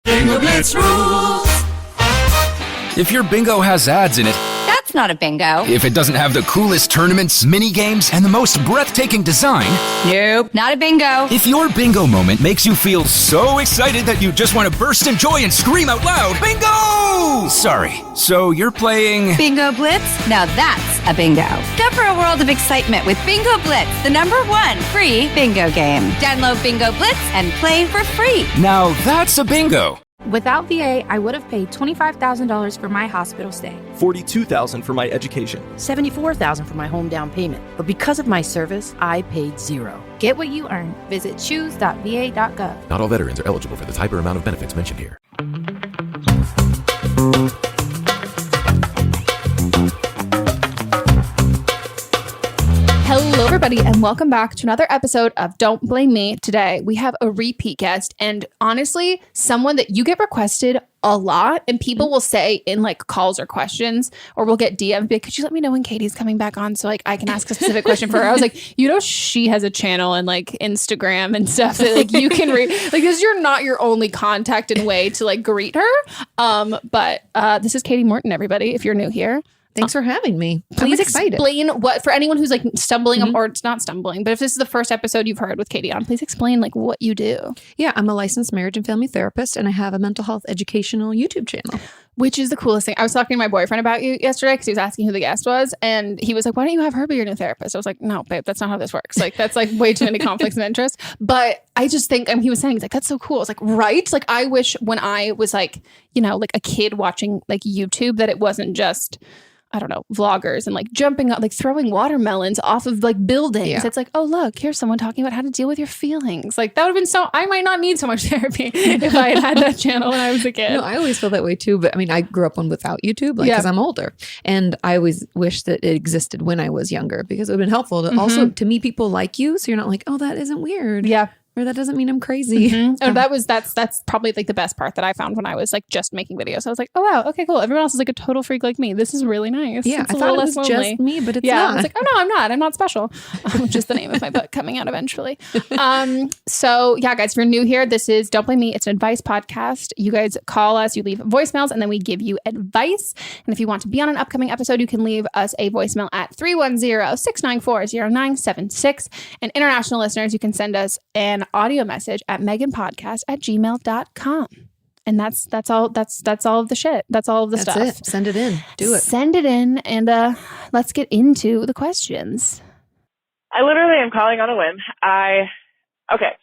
Bingo Blitz rules. If your bingo has ads in it, That's not a bingo. if it doesn't have the coolest tournaments, mini games, and the most breathtaking design, Nope, not a bingo. if your bingo moment makes you feel so excited that you just want to burst in joy and scream out loud, bingo! Sorry, so you're playing... Bingo Blitz? Now that's a bingo. Go for a world of excitement with Bingo Blitz, the #1 free bingo game. Download Bingo Blitz and play for free. Now that's a bingo. Without VA, I would have paid $25,000 for my hospital stay, $42,000 for my education, $74,000 for my home down payment. But because of my service, I paid $0. Get what you earn. Visit choose.va.gov. Not all veterans are eligible for the type or amount of benefits mentioned here. Hello, everybody, and welcome back to another episode of Don't Blame Me. Today, we have a repeat guest, and honestly, someone that you get requested a lot, and people will say in like calls or questions, or we'll get DM'd, like, could you let me know when Katie's coming back on so like I can ask a specific question for her? I was like, she has a channel and like Instagram and stuff that like you can read, like, because you're not your only contact and way to like greet her. But this is Katie Morton, everybody, if you're new here. Thanks for having me. Please I'm excited. explain what, for anyone who's like stumbling or it's not stumbling, but if this is the first episode you've heard with Katie on, please explain like what you do. Yeah, I'm a licensed marriage and family therapist, and I have a mental health educational YouTube channel. Which is the coolest thing. I was talking to my boyfriend about you yesterday because he was asking who the guest was, and he was like, why don't you have her be your new therapist? I was like, no, babe, that's not how this works. Like, that's like way too many conflicts of interest. But I just think, he was saying, he's like, that's so cool. I was like, right? Like, I wish when I was like, like a kid watching like YouTube that it wasn't just... I don't know, vloggers and like jumping up, like throwing watermelons off of like buildings. Yeah. It's like, oh, look, here's someone talking about how to deal with your feelings. Like that would have been I might not need so much therapy if I had that channel when I was a kid. No, I always feel that way too. But I grew up without YouTube, because I'm older. And I always wish that it existed when I was younger, because it would have been helpful to also to meet people like you. So you're not like, oh, that isn't weird. Yeah. Or that doesn't mean I'm crazy. And that's probably like the best part that I found when I was like just making videos. I was like, oh wow, okay, cool. Everyone else is like a total freak like me. This is really nice. Yeah, it's I thought it was just me, but it's not. I was like, oh no, I'm not. I'm not special. Which is the name of my book coming out eventually. So yeah, guys, if you're new here, this is Don't Blame Me. It's an advice podcast. You guys call us, you leave voicemails, and then we give you advice. And if you want to be on an upcoming episode, you can leave us a voicemail at 310-694-0976. And international listeners, you can send us an audio message at meghanpodcast@gmail.com. And that's all of the shit. That's all of the stuff. That's it. Send it in. Do it. Send it in, and let's get into the questions. I literally am calling on a whim.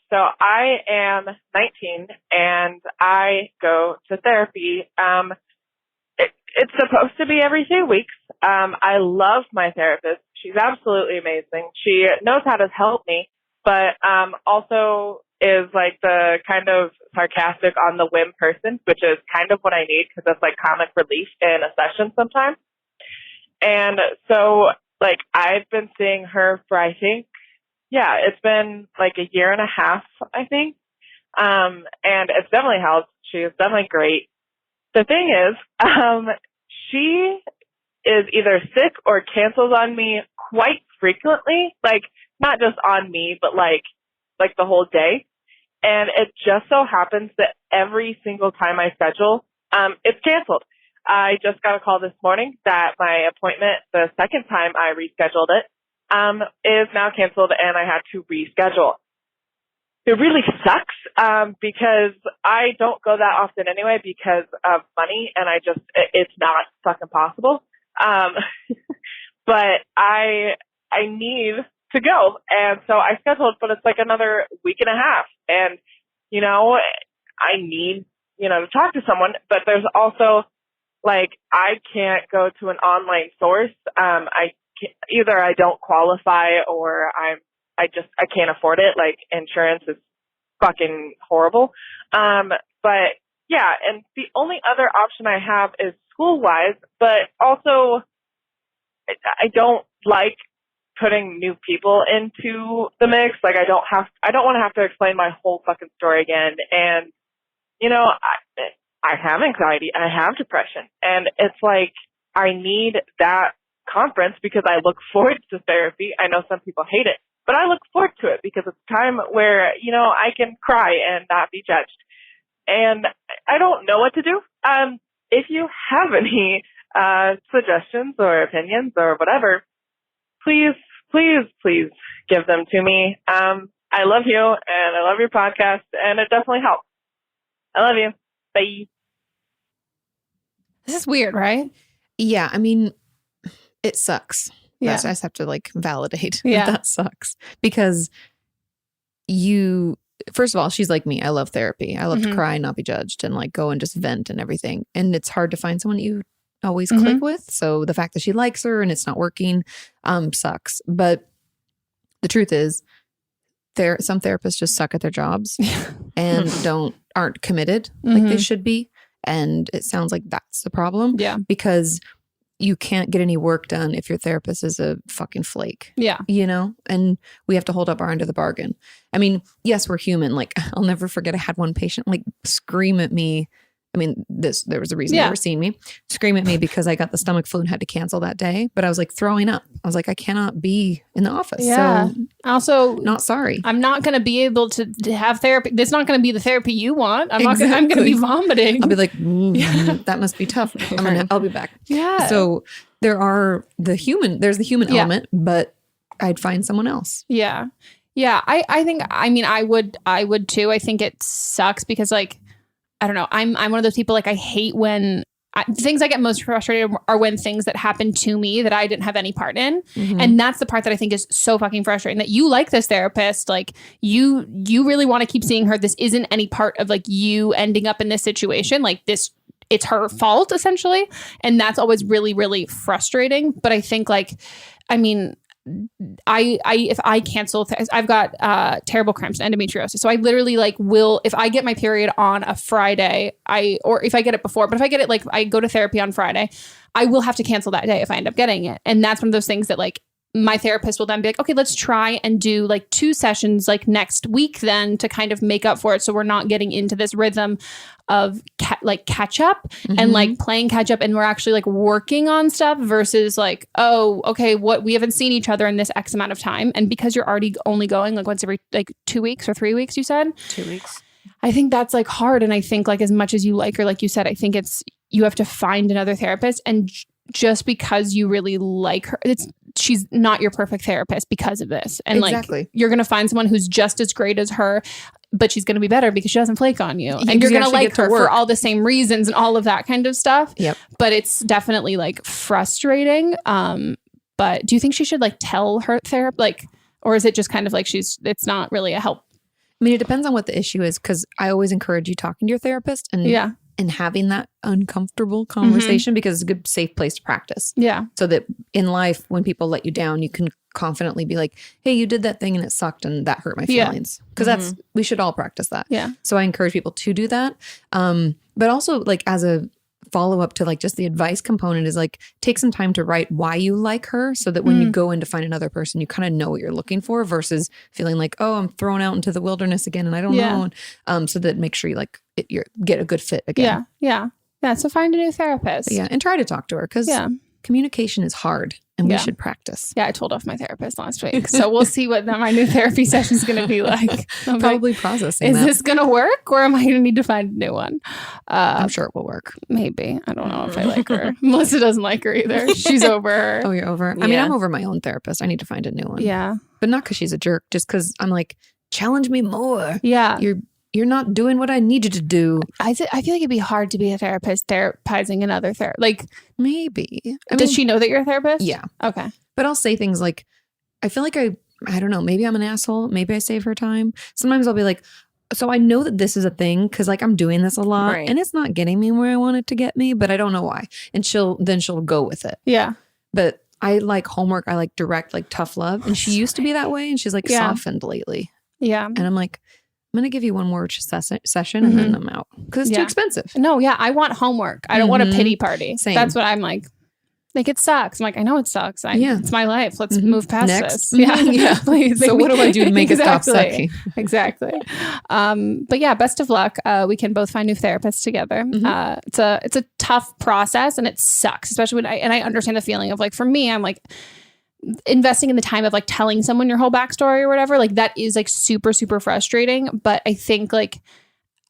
So I am 19 and I go to therapy. It's supposed to be every 2 weeks. I love my therapist. She's absolutely amazing. She knows how to help me, but also is like the kind of sarcastic on the whim person, which is kind of what I need because it's like comic relief in a session sometimes. And so like I've been seeing her for it's been like a year and a half, I think. And it's definitely helped. She is definitely great. The thing is, she is either sick or cancels on me quite frequently, like not just on me, but like the whole day. And it just so happens that every single time I schedule, it's canceled. I just got a call this morning that my appointment, the second time I rescheduled it, is now canceled and I had to reschedule. It really sucks, because I don't go that often anyway because of money and it's not fucking possible. But I need to go. And so I scheduled, but it's like another week and a half. And, I need, to talk to someone, but there's also like, I can't go to an online source. Either I don't qualify or I can't afford it. Like insurance is fucking horrible. But yeah, and the only other option I have is school-wise, but also I don't like putting new people into the mix. Like I don't want to have to explain my whole fucking story again. And, I have anxiety, I have depression, and it's like, I need that conference because I look forward to therapy. I know some people hate it, but I look forward to it because it's time where, I can cry and not be judged. and I don't know what to do. If you have any suggestions or opinions or whatever, please give them to me. I love you, and I love your podcast, and it definitely helps. I love you. Bye. This is weird, right? Yeah, I mean, it sucks. Yeah. I just have to like validate Yeah. that sucks because first of all, she's like me. I love therapy. I love to cry and not be judged and like go and just vent and everything. And it's hard to find someone that you always click with. So the fact that she likes her and it's not working sucks. But the truth is, some therapists just suck at their jobs and aren't committed like they should be. And it sounds like that's the problem. Yeah. Because you can't get any work done if your therapist is a fucking flake. Yeah. You know? And we have to hold up our end of the bargain. I mean, yes, we're human. Like, I'll never forget I had one patient like scream at me. I mean, there was a reason they were seeing me. Scream at me because I got the stomach flu and had to cancel that day. But I was like throwing up. I was like, I cannot be in the office. Yeah. So also, not sorry. I'm not going to be able to have therapy. That's not going to be the therapy you want. I'm going to be vomiting. I'll be like, that must be tough. I'll be back. Yeah. So there's the human element, but I'd find someone else. Yeah. Yeah. I think, I mean, I would too. I think it sucks because like, I don't know. I'm one of those people like I hate when things I get most frustrated are when things that happen to me that I didn't have any part in. And that's the part that I think is so fucking frustrating, that you like this therapist. Like you really want to keep seeing her. This isn't any part of like you ending up in this situation. Like this, it's her fault essentially. And that's always really, really frustrating. But I think like, I mean, if I cancel, I've got terrible cramps and endometriosis. So I literally like if I get my period on a Friday, or if I get it before, but if I get it, like I go to therapy on Friday, I will have to cancel that day if I end up getting it. And that's one of those things that like my therapist will then be like, okay, let's try and do like 2 sessions like next week then to kind of make up for it. So we're not getting into this rhythm of catch up and like playing catch up, and we're actually like working on stuff versus like, oh, okay, we haven't seen each other in this X amount of time. And because you're already only going like once every like 2 weeks or 3 weeks, you said 2 weeks. I think that's like hard. And I think like as much as you like her, like you said, I think you have to find another therapist. And just because you really like her, she's not your perfect therapist because of this. And like you're going to find someone who's just as great as her, but she's going to be better because she doesn't flake on you. And you're going to like her for all the same reasons and all of that kind of stuff. Yep. But it's definitely like frustrating. But do you think she should like tell her therapist, like, or is it just kind of like it's not really a help? I mean, it depends on what the issue is, because I always encourage you talking to your therapist and having that uncomfortable conversation because it's a good, safe place to practice. Yeah. So that in life, when people let you down, you can confidently be like, hey, you did that thing and it sucked and that hurt my feelings. Because we should all practice that. Yeah. So I encourage people to do that. But also like as a follow up to like just the advice component is like take some time to write why you like her, so that when you go in to find another person, you kind of know what you're looking for versus feeling like, oh, I'm thrown out into the wilderness again and I don't know. And, so that make sure you like get a good fit again. Yeah. So find a new therapist. Yeah. And try to talk to her because communication is hard and we should practice. Yeah. I told off my therapist last week. So we'll see what my new therapy session is going to be like. Probably processing Is this going to work or am I going to need to find a new one? I'm sure it will work. Maybe. I don't know if I like her. Melissa doesn't like her either. She's over her. Oh, you're over? I mean, I'm over my own therapist. I need to find a new one. Yeah. But not because she's a jerk, just because I'm like, challenge me more. Yeah. You're not doing what I need you to do. I feel like it'd be hard to be a therapist therapizing another therapist. Like maybe. Does she know that you're a therapist? Yeah. Okay. But I'll say things like, I feel like I don't know, maybe I'm an asshole. Maybe I save her time. Sometimes I'll be like, so I know that this is a thing because like I'm doing this a lot and it's not getting me where I want it to get me, but I don't know why. And she'll go with it. Yeah. But I like homework. I like direct, like tough love. And she used to be that way. And she's like softened lately. Yeah. And I'm like, I'm going to give you one more session and then I'm out because it's too expensive. No, yeah. I want homework. I don't want a pity party. Same. That's what I'm like. Like it sucks. I'm like, I know it sucks. It's my life. Let's move past Next. this. Yeah. Please. So what do I do to make it stop sucking? Exactly. But yeah, best of luck. We can both find new therapists together. It's a tough process and it sucks, especially when I understand the feeling of like, for me, I'm like, investing in the time of like telling someone your whole backstory or whatever, like that is like super, super frustrating. But I think like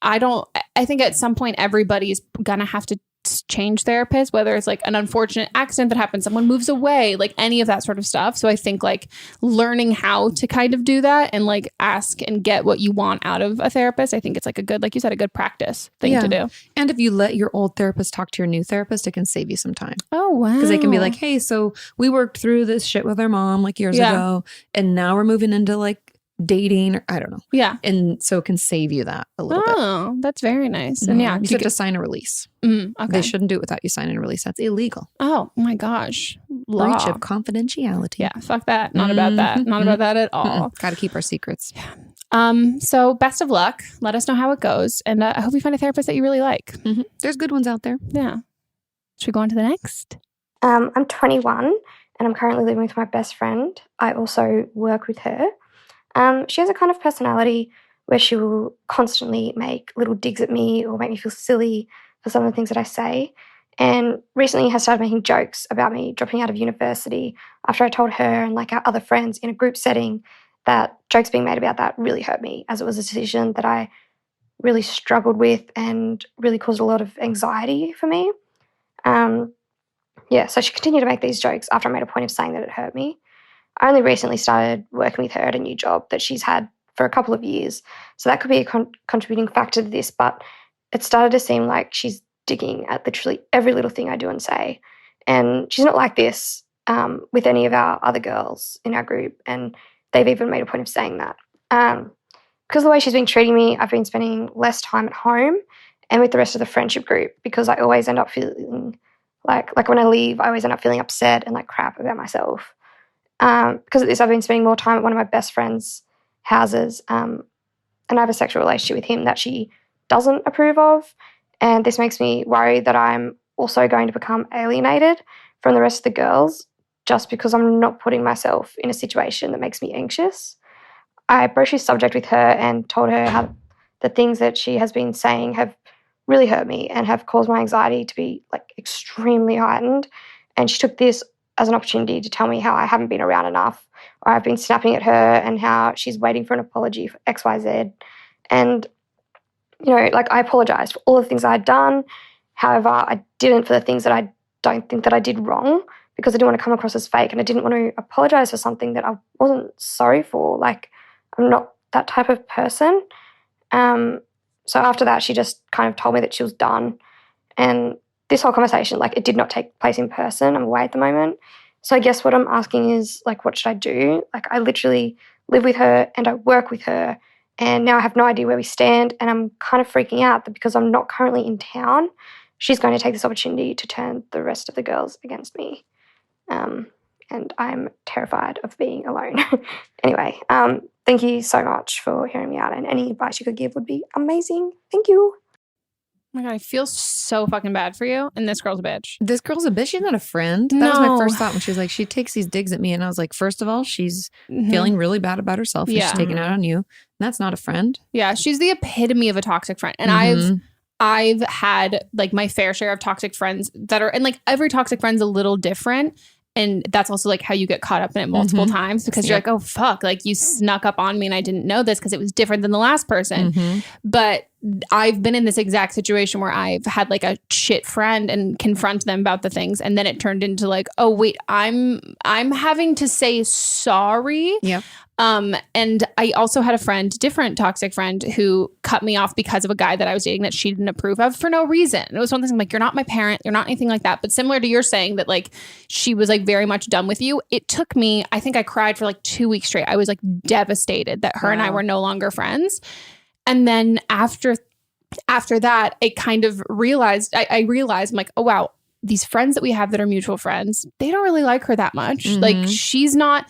I think at some point everybody's gonna have to change therapists, whether it's like an unfortunate accident that happens, someone moves away, like any of that sort of stuff. So I think like learning how to kind of do that and like ask and get what you want out of a therapist, I think it's like a good, like you said, a good practice thing to do. And if you let your old therapist talk to your new therapist, it can save you some time. Oh, wow. Because they can be like, hey, so we worked through this shit with our mom like years ago, and now we're moving into like dating, or I don't know. Yeah. And so it can save you that a little bit. Oh, that's very nice. And you have to sign a release. Okay. They shouldn't do it without you signing a release. That's illegal. Oh my gosh. Breach of confidentiality. Yeah, fuck that. Not about that. Not about that at all. Got to keep our secrets. Yeah. So best of luck. Let us know how it goes. And I hope you find a therapist that you really like. There's good ones out there. Yeah. Should we go on to the next? I'm 21 and I'm currently living with my best friend. I also work with her. She has a kind of personality where she will constantly make little digs at me or make me feel silly for some of the things that I say. And recently has started making jokes about me dropping out of university after I told her and like our other friends in a group setting that jokes being made about that really hurt me, as it was a decision that I really struggled with and really caused a lot of anxiety for me. So she continued to make these jokes after I made a point of saying that it hurt me. I only recently started working with her at a new job that she's had for a couple of years. So that could be a contributing factor to this, but it started to seem like she's digging at literally every little thing I do and say. And she's not like this with any of our other girls in our group, and they've even made a point of saying that. Because of the way she's been treating me, I've been spending less time at home and with the rest of the friendship group, because I always end up feeling like when I leave, I always end up feeling upset and like crap about myself. Because of this, I've been spending more time at one of my best friend's houses, and I have a sexual relationship with him that she doesn't approve of, and this makes me worry that I'm also going to become alienated from the rest of the girls just because I'm not putting myself in a situation that makes me anxious. I broached this subject with her and told her how the things that she has been saying have really hurt me and have caused my anxiety to be like extremely heightened, and she took this as an opportunity to tell me how I haven't been around enough, or I've been snapping at her, and how she's waiting for an apology for XYZ. And, I apologized for all the things I had done. However, I didn't for the things that I don't think that I did wrong, because I didn't want to come across as fake, and I didn't want to apologize for something that I wasn't sorry for. Like, I'm not that type of person. So after that, she just kind of told me that she was done. And this whole conversation, it did not take place in person. I'm away at the moment. So I guess what I'm asking is, what should I do? I literally live with her and I work with her, and now I have no idea where we stand, and I'm kind of freaking out that because I'm not currently in town, she's going to take this opportunity to turn the rest of the girls against me. And I'm terrified of being alone. Anyway, thank you so much for hearing me out, and any advice you could give would be amazing. Thank you. Oh my God, I feel so fucking bad for you. And this girl's a bitch. This girl's a bitch. She's not a friend. That was my first thought when she was like, she takes these digs at me. And I was like, first of all, she's feeling really bad about herself. And she's taking it out on you. And that's not a friend. Yeah, she's the epitome of a toxic friend. And I've had my fair share of toxic friends that are, and every toxic friend's a little different. And that's also how you get caught up in it multiple times, because you're like, oh, fuck, you snuck up on me and I didn't know this because it was different than the last person. But I've been in this exact situation where I've had a shit friend and confront them about the things. And then it turned into oh, wait, I'm having to say sorry. Yeah. And I also had a friend, different toxic friend, who cut me off because of a guy that I was dating that she didn't approve of for no reason. And it was one of the things, you're not my parent, you're not anything like that. But similar to your saying that she was very much done with you. It took me, I think I cried for 2 weeks straight. I was devastated that her and I were no longer friends. And then after that, it kind of realized, I realized oh wow, these friends that we have that are mutual friends, they don't really like her that much. She's not,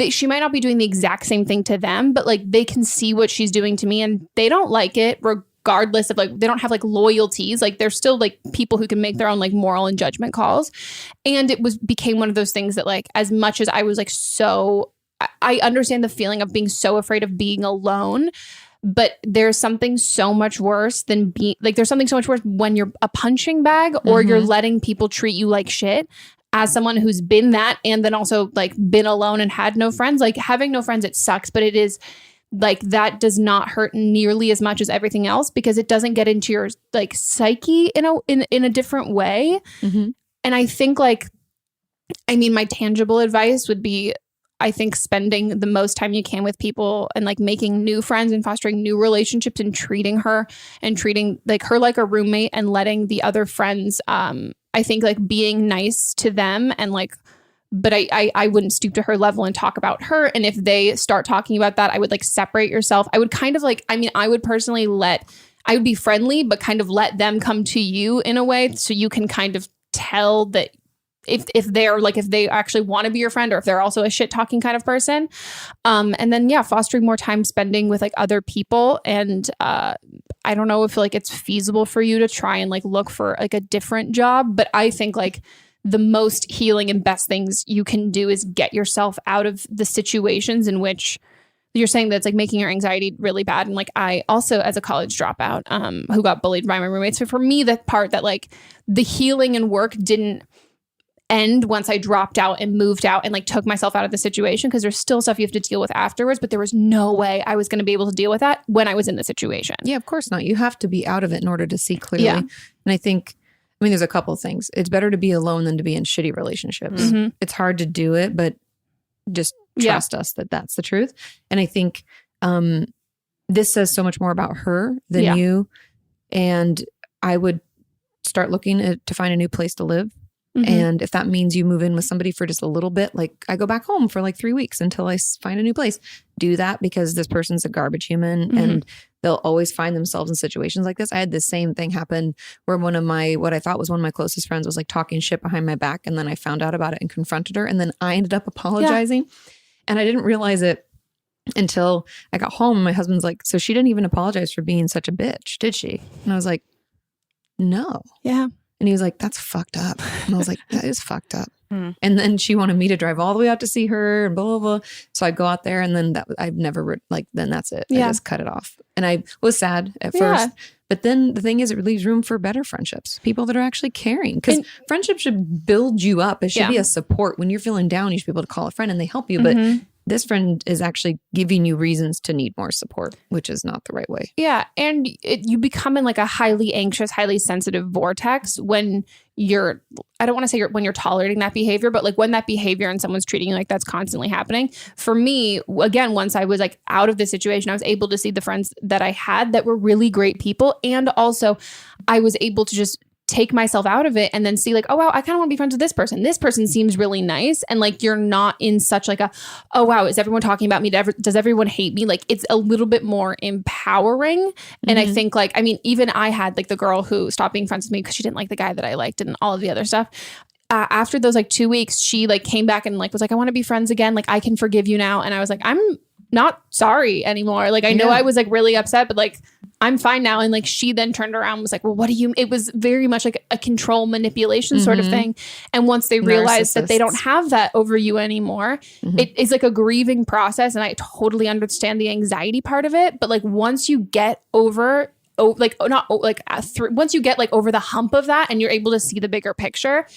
she might not be doing the exact same thing to them, but they can see what she's doing to me and they don't like it regardless of they don't have loyalties. They're still people who can make their own moral and judgment calls. And it became one of those things that as much as I was I understand the feeling of being so afraid of being alone, but there's something so much worse than being there's something so much worse when you're a punching bag or you're letting people treat you like shit. As someone who's been that and then also been alone and had no friends, having no friends, it sucks, but it is like that does not hurt nearly as much as everything else because it doesn't get into your like psyche in a different way. Mm-hmm. And I think like, I mean, my tangible advice would be, I think spending the most time you can with people and like making new friends and fostering new relationships and treating her like a roommate and letting the other friends, I think like being nice to them and like, but I wouldn't stoop to her level and talk about her. And if they start talking about that, I would like separate yourself. I would kind of like, I mean, I would personally I would be friendly, but kind of let them come to you in a way so you can kind of tell that if they actually want to be your friend or if they're also a shit talking kind of person. And then, fostering more time spending with like other people. And I don't know if like it's feasible for you to try and like look for like a different job. But I think like the most healing and best things you can do is get yourself out of the situations in which you're saying that's like making your anxiety really bad. And like I also, as a college dropout, who got bullied by my roommates. So for me, the part that like the healing and work didn't end once I dropped out and moved out and like took myself out of the situation, because there's still stuff you have to deal with afterwards, but there was no way I was going to be able to deal with that when I was in the situation. Yeah, of course not. You have to be out of it in order to see clearly. Yeah. And I think, I mean, there's a couple of things. It's better to be alone than to be in shitty relationships. Mm-hmm. It's hard to do it, but just trust us that that's the truth. And I think this says so much more about her than you. And I would start looking to find a new place to live. Mm-hmm. And if that means you move in with somebody for just a little bit, like I go back home for like 3 weeks until I find a new place, do that, because this person's a garbage human. Mm-hmm. And they'll always find themselves in situations like this. I had the same thing happen where what I thought was one of my closest friends was like talking shit behind my back. And then I found out about it and confronted her. And then I ended up apologizing. Yeah. And I didn't realize it until I got home. And my husband's like, so she didn't even apologize for being such a bitch, did she? And I was like, no. Yeah. And he was like, that's fucked up. And I was like, that is fucked up. And then she wanted me to drive all the way out to see her and blah, blah, blah. So I'd go out there and then I've never then that's it. Yeah. I just cut it off. And I was sad at first. But then the thing is, it leaves room for better friendships, people that are actually caring, because friendship should build you up. It should be a support. When you're feeling down, you should be able to call a friend and they help you. But this friend is actually giving you reasons to need more support, which is not the right way. Yeah. And you become in like a highly anxious, highly sensitive vortex when I don't want to say when you're tolerating that behavior, but like when that behavior and someone's treating you like that's constantly happening. For me, again, once I was like out of the situation, I was able to see the friends that I had that were really great people. And also I was able to just take myself out of it and then see like, oh wow, I kind of want to be friends with this person. This person seems really nice. And like, you're not in such like oh wow, is everyone talking about me? Does everyone hate me? Like, it's a little bit more empowering. And I think like, I mean, even I had like the girl who stopped being friends with me because she didn't like the guy that I liked and all of the other stuff. After those like 2 weeks, she like came back and like was like, I want to be friends again. Like, I can forgive you now. And I was like, I'm not sorry anymore. Like, I know I was like really upset, but like, I'm fine now. And like, she then turned around and was like, well, it was very much like a control manipulation sort of thing. And once they realized that they don't have that over you anime it is like a grieving process. And I totally understand the anxiety part of it. But like, once you get over once you get like over the hump of that and you're able to see the bigger picture,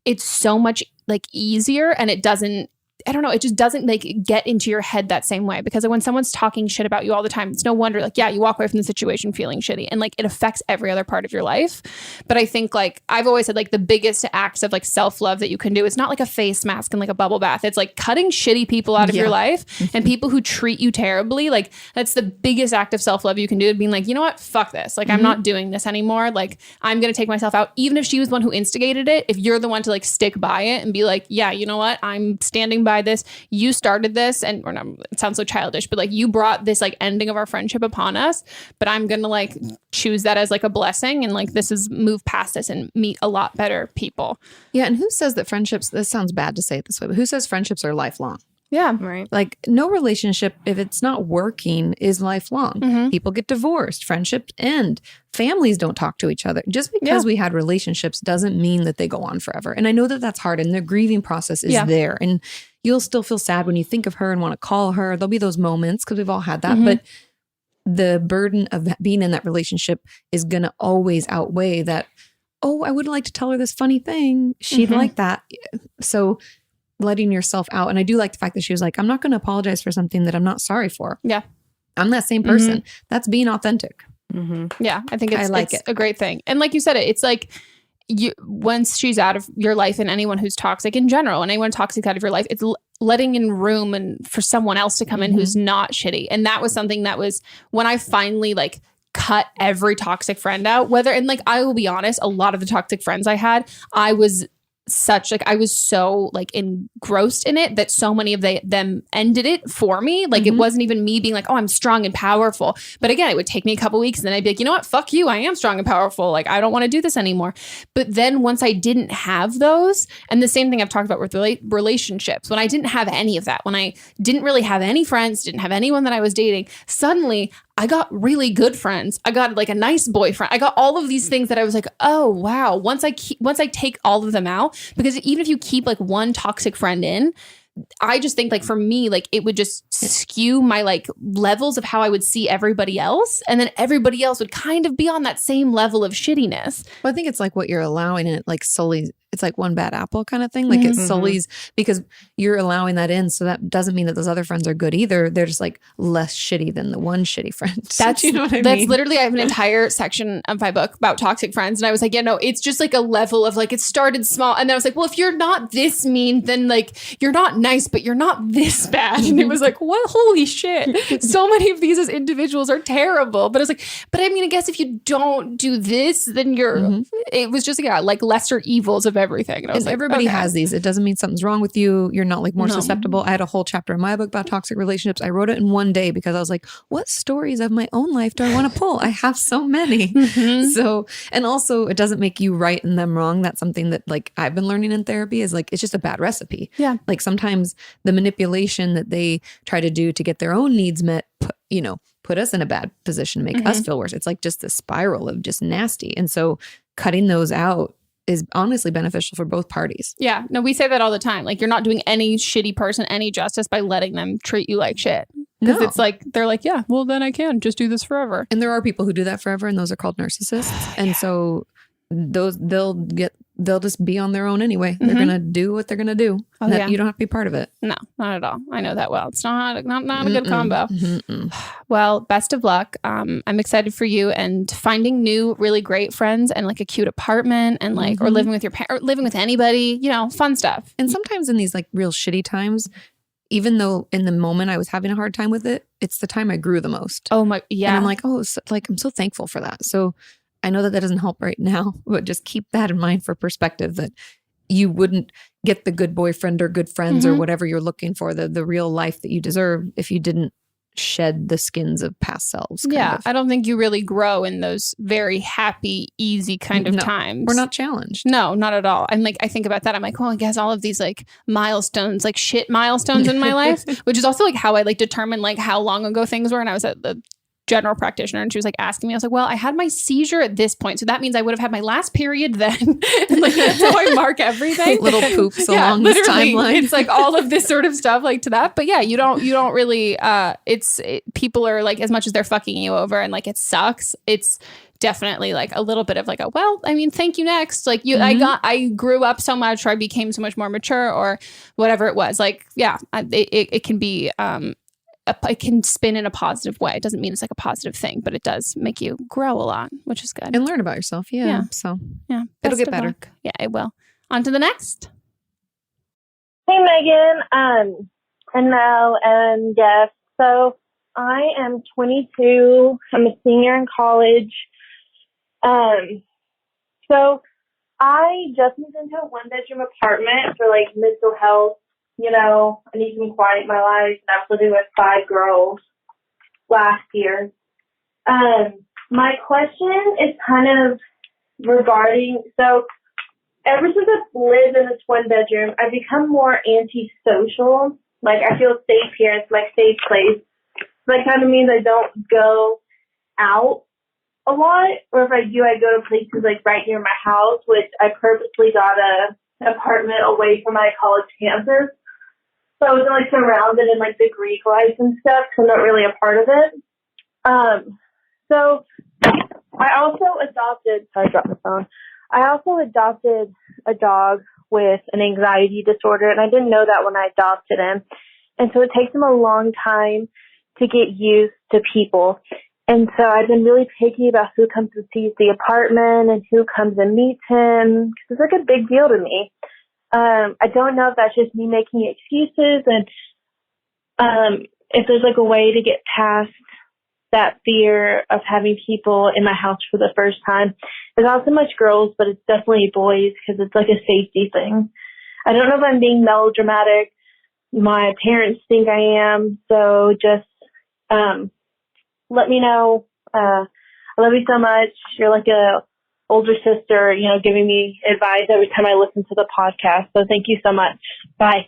it's so much like easier, and it just doesn't like get into your head that same way. Because when someone's talking shit about you all the time, it's no wonder like, you walk away from the situation feeling shitty, and like it affects every other part of your life. But I think like I've always said, like the biggest acts of like self-love that you can do, it's not like a face mask and like a bubble bath. It's like cutting shitty people out of your life and people who treat you terribly. Like, that's the biggest act of self-love you can do, being like, you know what, fuck this. Like, I'm not doing this anymore. Like, I'm going to take myself out. Even if she was the one who instigated it, if you're the one to like stick by it and be like, yeah, you know what, I'm standing by this. You started this, and it sounds so childish, but like, you brought this like ending of our friendship upon us, but I'm gonna like choose that as like a blessing, and like this is move past this and meet a lot better people. Yeah. And who says that friendships, this sounds bad to say it this way, but who says friendships are lifelong? Yeah. Right. Like, no relationship, if it's not working, is lifelong. People get divorced. Friendships end. Families don't talk to each other. Just because we had relationships doesn't mean that they go on forever. And I know that that's hard, and the grieving process is there. And you'll still feel sad when you think of her and want to call her. There'll be those moments, because we've all had that. But the burden of being in that relationship is going to always outweigh that, oh, I would like to tell her this funny thing. She'd like that. So letting yourself out. And I do like the fact that she was like, I'm not going to apologize for something that I'm not sorry for. Yeah. I'm that same person. That's being authentic. Yeah, I think it's a great thing. And like you said, it's like once she's out of your life, and anyone who's toxic in general, and anyone toxic out of your life, it's letting in room and for someone else to come in who's not shitty. And that was something that was when I finally like cut every toxic friend out, and like, I will be honest, a lot of the toxic friends I had, I was so like engrossed in it that so many of them ended it for me. Like it wasn't even me being like, oh, I'm strong and powerful. But again, it would take me a couple weeks and then I'd be like, you know what? Fuck you. I am strong and powerful. Like, I don't want to do this anymore. But then once I didn't have those, and the same thing I've talked about with relationships, when I didn't have any of that, when I didn't really have any friends, didn't have anyone that I was dating, suddenly I got really good friends. I got like a nice boyfriend. I got all of these things that I was like, oh wow. Once I take all of them out, because even if you keep like one toxic friend in, I just think like for me, like it would just skew my like levels of how I would see everybody else. And then everybody else would kind of be on that same level of shittiness. Well, I think it's like what you're allowing, and it like sullies. It's like one bad apple kind of thing. Like it sullies because you're allowing that in. So that doesn't mean that those other friends are good either. They're just like less shitty than the one shitty friend. That's, you know what I mean? That's literally, I have an entire section of my book about toxic friends. And I was like, yeah, no, it's just like a level of like, it started small. And then I was like, well, if you're not this mean, then like, you're not nice, but you're not this bad. And it was like, what? Holy shit. So many of these as individuals are terrible. But I was like, but I mean, I guess if you don't do this, then you're, it was just like lesser evils of everything. And I was like, everybody has these. It doesn't mean something's wrong with you. You're not like more susceptible. I had a whole chapter in my book about toxic relationships. I wrote it in one day because I was like, what stories of my own life do I want to pull? I have so many. So, and also it doesn't make you right and them wrong. That's something that like I've been learning in therapy is like, it's just a bad recipe. Yeah. Like sometimes the manipulation that they try to do to get their own needs met, put us in a bad position, make us feel worse. It's like just a spiral of just nasty. And so cutting those out is honestly beneficial for both parties. Yeah. No, we say that all the time. Like you're not doing any shitty person any justice by letting them treat you like shit. Because it's like, they're like, yeah, well then I can just do this forever. And there are people who do that forever, and those are called narcissists. And so they'll just be on their own anyway. They're going to do what they're going to do. You don't have to be part of it. No, not at all. I know that well. It's not a good combo. Well, best of luck. I'm excited for you and finding new, really great friends and like a cute apartment and like, or living with your parents, or living with anybody, fun stuff. And sometimes in these like real shitty times, even though in the moment I was having a hard time with it, it's the time I grew the most. Oh my, yeah. And I'm like, I'm so thankful for that. So I know that doesn't help right now, but just keep that in mind for perspective, that you wouldn't get the good boyfriend or good friends or whatever you're looking for, the real life that you deserve, if you didn't shed the skins of past selves. Yeah. I don't think you really grow in those very happy, easy kind of times. We're not challenged. No, not at all. I'm like, I think about that. I'm like, well, I guess all of these like milestones, like shit milestones in my life, which is also like how I like determine like how long ago things were. And I was at the general practitioner and she was like asking me, I was like, well, I had my seizure at this point, so that means I would have had my last period then. And like that's how I mark everything. Little poops along this timeline. It's like all of this sort of stuff like to that. But yeah, you don't really people are like, as much as they're fucking you over and like it sucks, it's definitely like a little bit of like thank you next. Like I grew up so much, or I became so much more mature, or whatever it was. Like, yeah, it can be it can spin in a positive way. It doesn't mean it's like a positive thing, but it does make you grow a lot, which is good. And learn about yourself. Yeah. So yeah, it'll get better. Luck. Yeah, it will. On to the next. Hey, Megan, and Mel, and Jeff. So I am 22. I'm a senior in college. So I just moved into a one-bedroom apartment for like mental health. I need some quiet in my life. And I was living with 5 girls last year. My question is kind of regarding, so ever since I've lived in this one bedroom, I've become more antisocial. Like I feel safe here. It's my safe place. So that kind of means I don't go out a lot. Or if I do, I go to places like right near my house, which I purposely got an apartment away from my college campus. So I was like surrounded in like the Greek life and stuff, so I'm not really a part of it. So I also adopted a dog with an anxiety disorder, and I didn't know that when I adopted him. And so it takes him a long time to get used to people. And so I've been really picky about who comes and sees the apartment and who comes and meets him, because it's like a big deal to me. I don't know if that's just me making excuses, and if there's like a way to get past that fear of having people in my house for the first time. There's not so much girls, but it's definitely boys, because it's like a safety thing. I don't know if I'm being melodramatic. My parents think I am, so just let me know. I love you so much. You're like a older sister, you know, giving me advice every time I listen to the podcast. So thank you so much. Bye.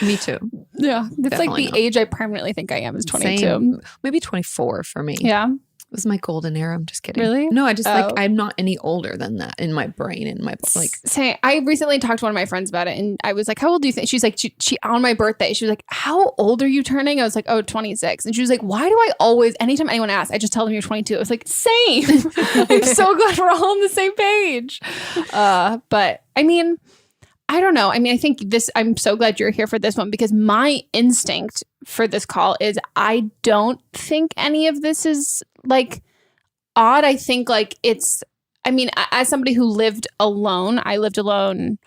Me too. Yeah. It's Definitely like the not. age I permanently think I am is 22. Same. Maybe 24 for me. Yeah. It was my golden era. I'm just kidding. Really? No, I just like, I'm not any older than that in my brain and my like. Say, I recently talked to one of my friends about it, and I was like, how old do you think? She's like, she on my birthday, she was like, how old are you turning? I was like, oh, 26. And she was like, why do I always, anytime anyone asks, I just tell them you're 22. I was like, same. I'm so glad we're all on the same page. But I mean, I don't know. I mean, I think I'm so glad you're here for this one, because my instinct for this call is I don't think any of this is like odd. I think like I mean, as somebody who lived alone, I lived alone.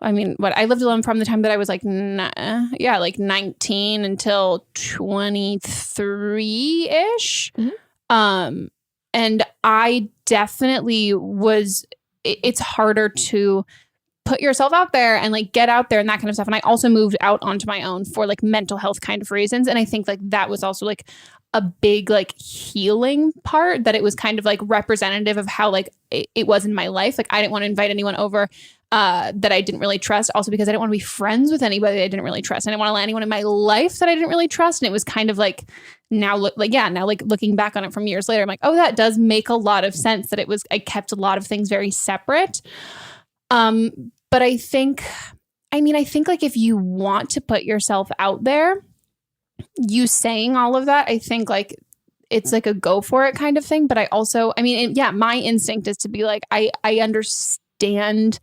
I mean, I lived alone from the time that I was like, like 19 until 23-ish. Mm-hmm. And I definitely it's harder to put yourself out there and like get out there and that kind of stuff. And I also moved out onto my own for like mental health kind of reasons. And I think like that was also like a big like healing part, that it was kind of like representative of how like it was in my life. Like I didn't want to invite anyone over that I didn't really trust. Also because I didn't want to be friends with anybody that I didn't really trust. I didn't want to let anyone in my life that I didn't really trust. And it was kind of like now looking back on it from years later, I'm like, oh, that does make a lot of sense, that I kept a lot of things very separate. But I think like if you want to put yourself out there, you saying all of that, I think like it's like a go for it kind of thing. But I also, my instinct is to be like, I understand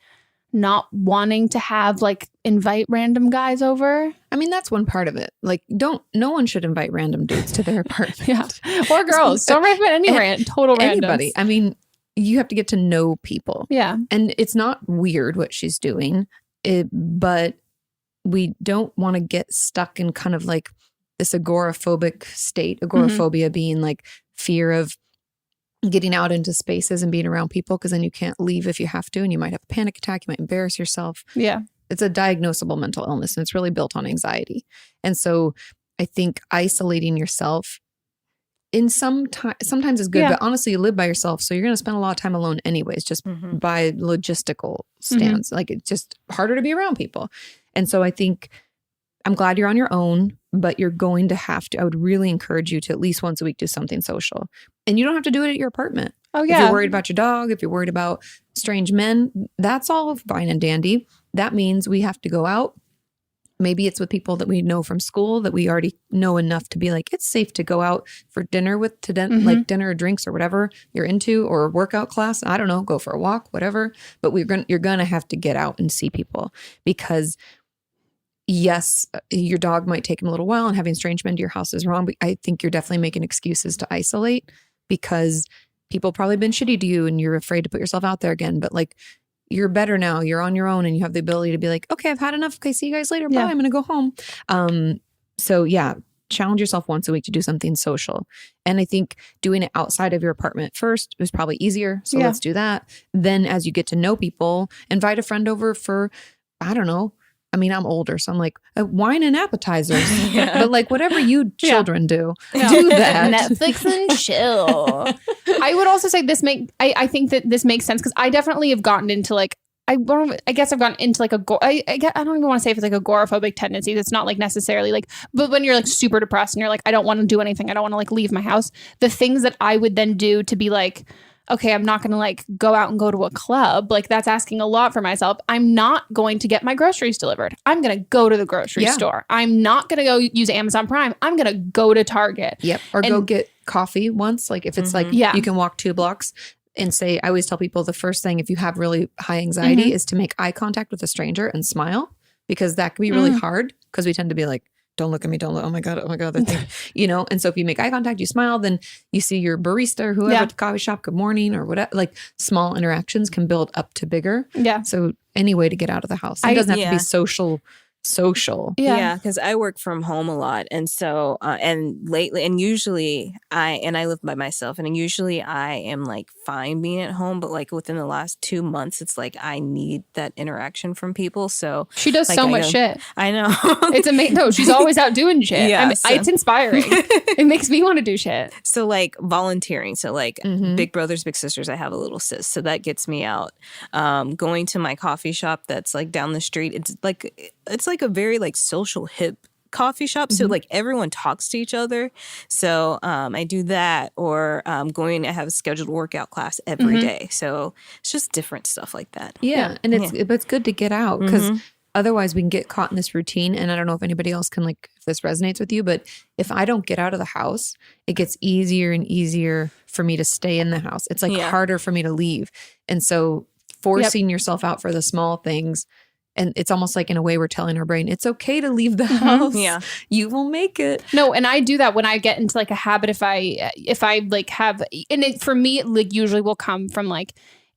not wanting to have like invite random guys over. I mean, that's one part of it. Like, no one should invite random dudes to their apartment. Yeah. Or girls. Don't recommend any total randoms. Anybody. I mean, you have to get to know people. Yeah. And it's not weird what she's doing, but we don't want to get stuck in kind of like this agoraphobic state. Agoraphobia being like fear of getting out into spaces and being around people, because then you can't leave if you have to, and you might have a panic attack, you might embarrass yourself. Yeah. It's a diagnosable mental illness, and it's really built on anxiety. And so I think isolating yourself sometimes is good, but honestly, you live by yourself, so you're going to spend a lot of time alone anyways, just by logistical stance. Like, it's just harder to be around people. And so I think I'm glad you're on your own, but you're going to have to, I would really encourage you to at least once a week do something social. And you don't have to do it at your apartment. Oh, yeah. If you're worried about your dog, if you're worried about strange men, that's all fine and dandy. That means we have to go out. Maybe it's with people that we know from school, that we already know enough to be like, it's safe to go out for dinner like dinner or drinks or whatever you're into, or a workout class. I don't know, go for a walk, whatever. But you're going to have to get out and see people, because yes, your dog might take him a little while, and having strange men to your house is wrong. But I think you're definitely making excuses to isolate, because people probably been shitty to you and you're afraid to put yourself out there again. But like, you're better now. You're on your own, and you have the ability to be like, okay, I've had enough. Okay, see you guys later. Bye. I'm going to go home. So yeah, challenge yourself once a week to do something social. And I think doing it outside of your apartment first is probably easier. So let's do that. Then as you get to know people, invite a friend over for, I don't know. I mean, I'm older, so I'm like, wine and appetizers. But like, whatever you children do that. Netflix and chill. I would also say I think that this makes sense, because I definitely have gotten into like, I guess I've gotten into like I don't even want to say if it's like agoraphobic tendencies. It's not like necessarily like, but when you're like super depressed and you're like, I don't want to do anything, I don't want to like leave my house. The things that I would then do to be like, okay, I'm not going to like go out and go to a club. Like, that's asking a lot for myself. I'm not going to get my groceries delivered. I'm going to go to the grocery store. I'm not going to go use Amazon Prime. I'm going to go to Target. Yep. Or go get coffee once. Like, if it's like, you can walk 2 blocks and say, I always tell people the first thing, if you have really high anxiety, is to make eye contact with a stranger and smile, because that can be really hard, because we tend to be like, don't look at me. Don't look. Oh my God. They're thinking, you know? And so if you make eye contact, you smile, then you see your barista or whoever at the coffee shop, good morning or whatever. Like small interactions can build up to bigger. Yeah. So any way to get out of the house. It doesn't have to be social. Yeah, because I work from home a lot, and so and lately, and usually I live by myself, and usually I am like fine being at home, but like within the last 2 months, it's like I need that interaction from people. So she does like, so much shit. I know. It's amazing. No, she's always out doing shit. Yeah, it's inspiring. It makes me want to do shit. So like volunteering. So like big brothers, big sisters. I have a little sis, so that gets me out. Going to my coffee shop that's like down the street. It's like a very like social hip coffee shop. So like everyone talks to each other. So I do that, or I have a scheduled workout class every day. So it's just different stuff like that. Yeah. And it's good to get out because otherwise we can get caught in this routine. And I don't know if anybody else can if this resonates with you, but if I don't get out of the house, it gets easier and easier for me to stay in the house. It's like harder for me to leave. And so forcing yourself out for the small things. And it's almost like in a way we're telling our brain, it's okay to leave the house. Yeah. You will make it. No, and I do that when I get into like a habit if I like have, and it for me, it like usually will come from like,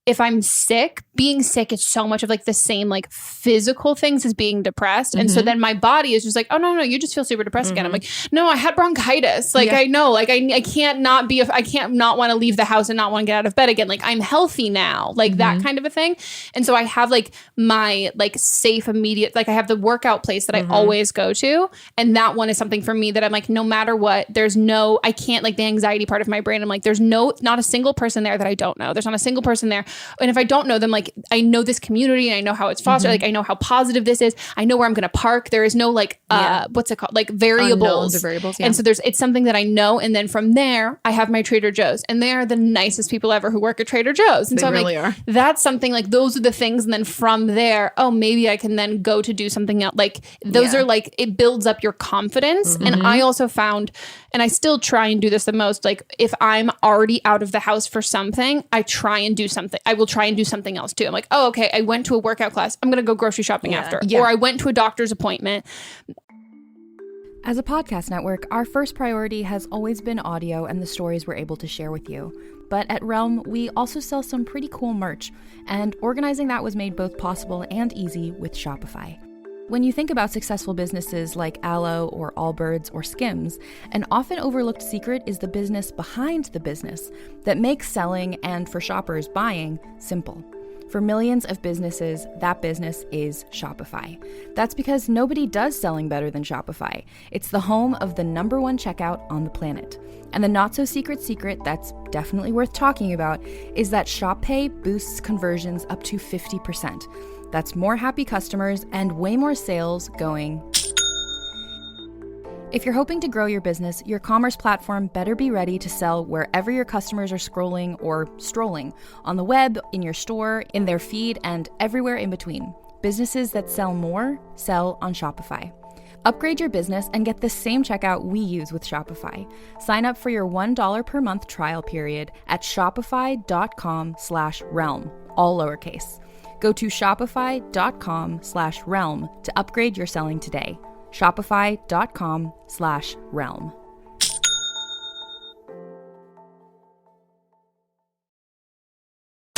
if I'm sick, being sick is so much of like the same like physical things as being depressed. And so then my body is just like, oh no, you just feel super depressed again. I'm like, no, I had bronchitis. Like I know, like I can't not be, I can't not want to leave the house and not want to get out of bed again. Like I'm healthy now, like that kind of a thing. And so I have like my like safe immediate, like I have the workout place that I always go to. And that one is something for me that I'm like, no matter what, I can't like the anxiety part of my brain. I'm like, there's not a single person there that I don't know. There's not a single person there. And if I don't know them, like I know this community and I know how it's fostered. Like I know how positive this is. I know where I'm going to park. There is no like, what's it called? Like variables. And so it's something that I know. And then from there, I have my Trader Joe's, and they are the nicest people ever who work at Trader Joe's. And so I'm like, that's something like, those are the things. And then from there, oh, maybe I can then go to do something else. Like those are like, it builds up your confidence. And I also found, and I still try and do this the most, like if I'm already out of the house for something, I try and do something. I will try and do something else too. I'm like, oh, okay, I went to a workout class. I'm going to go grocery shopping after. Or I went to a doctor's appointment. As a podcast network, our first priority has always been audio and the stories we're able to share with you. But at Realm, we also sell some pretty cool merch, and organizing that was made both possible and easy with Shopify. When you think about successful businesses like Aloe or Allbirds or Skims, an often overlooked secret is the business behind the business that makes selling and, for shoppers, buying simple. For millions of businesses, that business is Shopify. That's because nobody does selling better than Shopify. It's the home of the #1 checkout on the planet. And the not-so-secret secret that's definitely worth talking about is that Shop Pay boosts conversions up to 50%. That's more happy customers and way more sales going. If you're hoping to grow your business, your commerce platform better be ready to sell wherever your customers are scrolling or strolling, on the web, in your store, in their feed, and everywhere in between. Businesses that sell more, sell on Shopify. Upgrade your business and get the same checkout we use with Shopify. Sign up for your $1 per month trial period at shopify.com/realm, all lowercase. Go to shopify.com/realm to upgrade your selling today. Shopify.com/realm.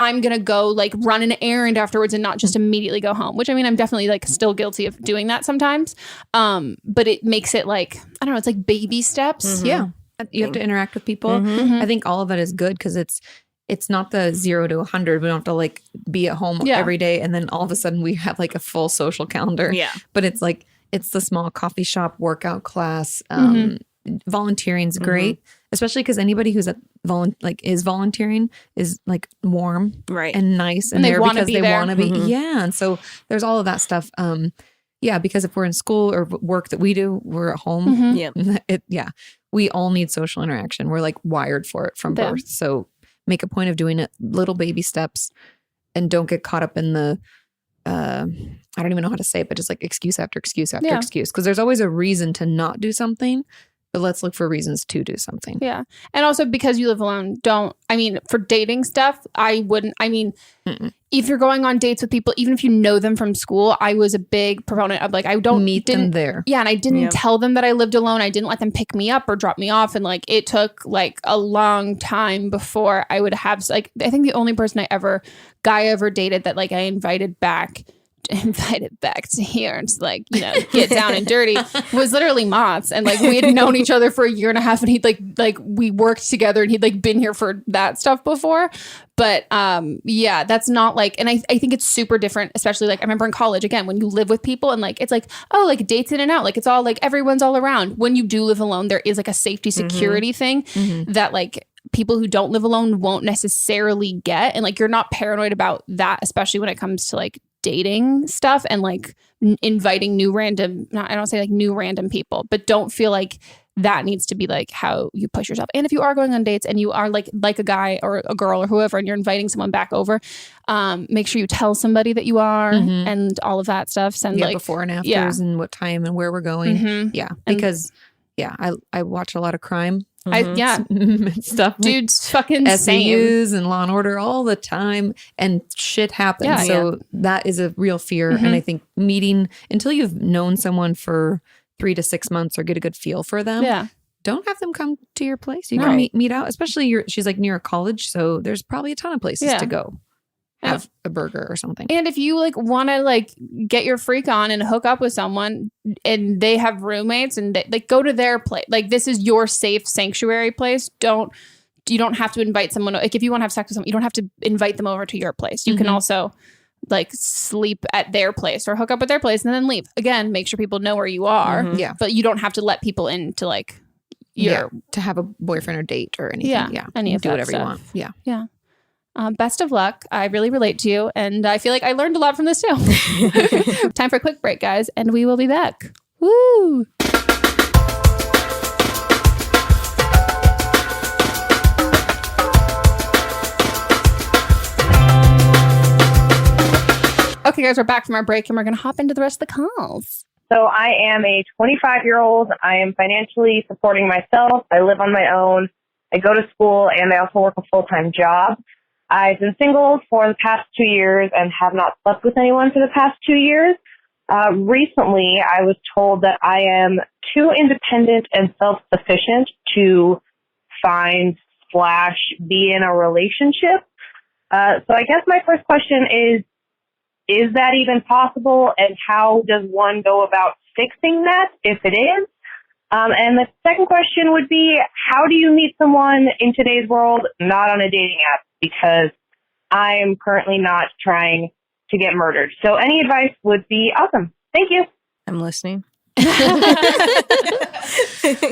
I'm going to go like run an errand afterwards and not just immediately go home, which I mean, I'm definitely like still guilty of doing that sometimes. But it makes it like, I don't know, it's like baby steps. Yeah. You have to interact with people. I think all of it is good because it's not the 0 to 100. We don't have to like be at home every day. And then all of a sudden we have like a full social calendar. Yeah. But it's like, it's the small coffee shop workout class. Volunteering's great, especially because anybody who's is volunteering is like warm, right, and nice, and they're because they want to be. Yeah, and so there's all of that stuff. Because if we're in school or work that we do, we're at home. We all need social interaction. We're like wired for it from birth. So make a point of doing it, little baby steps, and don't get caught up in the. I don't even know how to say it, but just like excuse after excuse after excuse. Because there's always a reason to not do something. But let's look for reasons to do something. Yeah. And also because you live alone, for dating stuff, I wouldn't, if you're going on dates with people, even if you know them from school, I was a big proponent of like, I don't meet them there. Yeah. And I didn't tell them that I lived alone. I didn't let them pick me up or drop me off. And like, it took like a long time before I would have, like, I think the only person guy I ever dated that like I invited back to here and like, get down and dirty was literally Mott's. And like we had known each other for a year and a half, and he'd like we worked together, and he'd like been here for that stuff before. But that's not like, and I think it's super different, especially like I remember in college, again, when you live with people and like it's like, oh, like dates in and out, like it's all like everyone's all around. When you do live alone, there is like a safety security thing that like people who don't live alone won't necessarily get. And like you're not paranoid about that, especially when it comes to like dating stuff and like inviting new random people, but don't feel like that needs to be like how you push yourself. And if you are going on dates and you are like a guy or a girl or whoever, and you're inviting someone back over, make sure you tell somebody that you are and all of that stuff. Send like before and afters and what time and where we're going. Because I watch a lot of crime. Stuff, dude's fucking SVUs and Law and Order all the time, and shit happens. That is a real fear. And I think meeting until you've known someone for 3 to 6 months or get a good feel for them. Don't have them come to your place. You can meet out, especially she's like near a college, so there's probably a ton of places to go have a burger or something. And if you like want to like get your freak on and hook up with someone and they have roommates and they, like go to their place, like this is your safe sanctuary place. You don't have to invite someone. Like if you want to have sex with someone, you don't have to invite them over to your place. You can also like sleep at their place or hook up at their place and then leave. Again, make sure people know where you are. But you don't have to let people into like to have a boyfriend or date or anything. Any of do that whatever stuff. you want. Best of luck. I really relate to you, and I feel like I learned a lot from this too. Time for a quick break, guys, and we will be back. Woo! Okay, guys, we're back from our break, and we're going to hop into the rest of the calls. So I am a 25-year-old. I am financially supporting myself. I live on my own. I go to school, and I also work a full-time job. I've been single for the past 2 years and have not slept with anyone for the past 2 years. Recently, I was told that I am too independent and self-sufficient to find/be in a relationship. So I guess my first question is that even possible? And how does one go about fixing that, if it is? And the second question would be, how do you meet someone in today's world not on a dating app? Because I am currently not trying to get murdered. So any advice would be awesome. Thank you. I'm listening.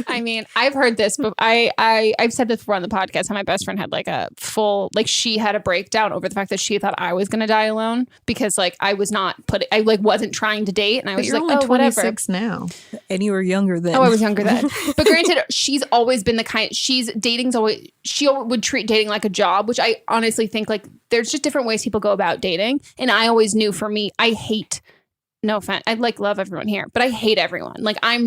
I mean, I've heard this, but I've said this before on the podcast how my best friend had like a full, like she had a breakdown over the fact that she thought I was going to die alone because like I wasn't trying to date, and I was you're like, only 26 now. And you were younger then. Oh, I was younger then. But granted, she's always been the kind, she would treat dating like a job, which I honestly think like there's just different ways people go about dating. And I always knew for me, no offense, I like love everyone here, but I hate everyone. Like I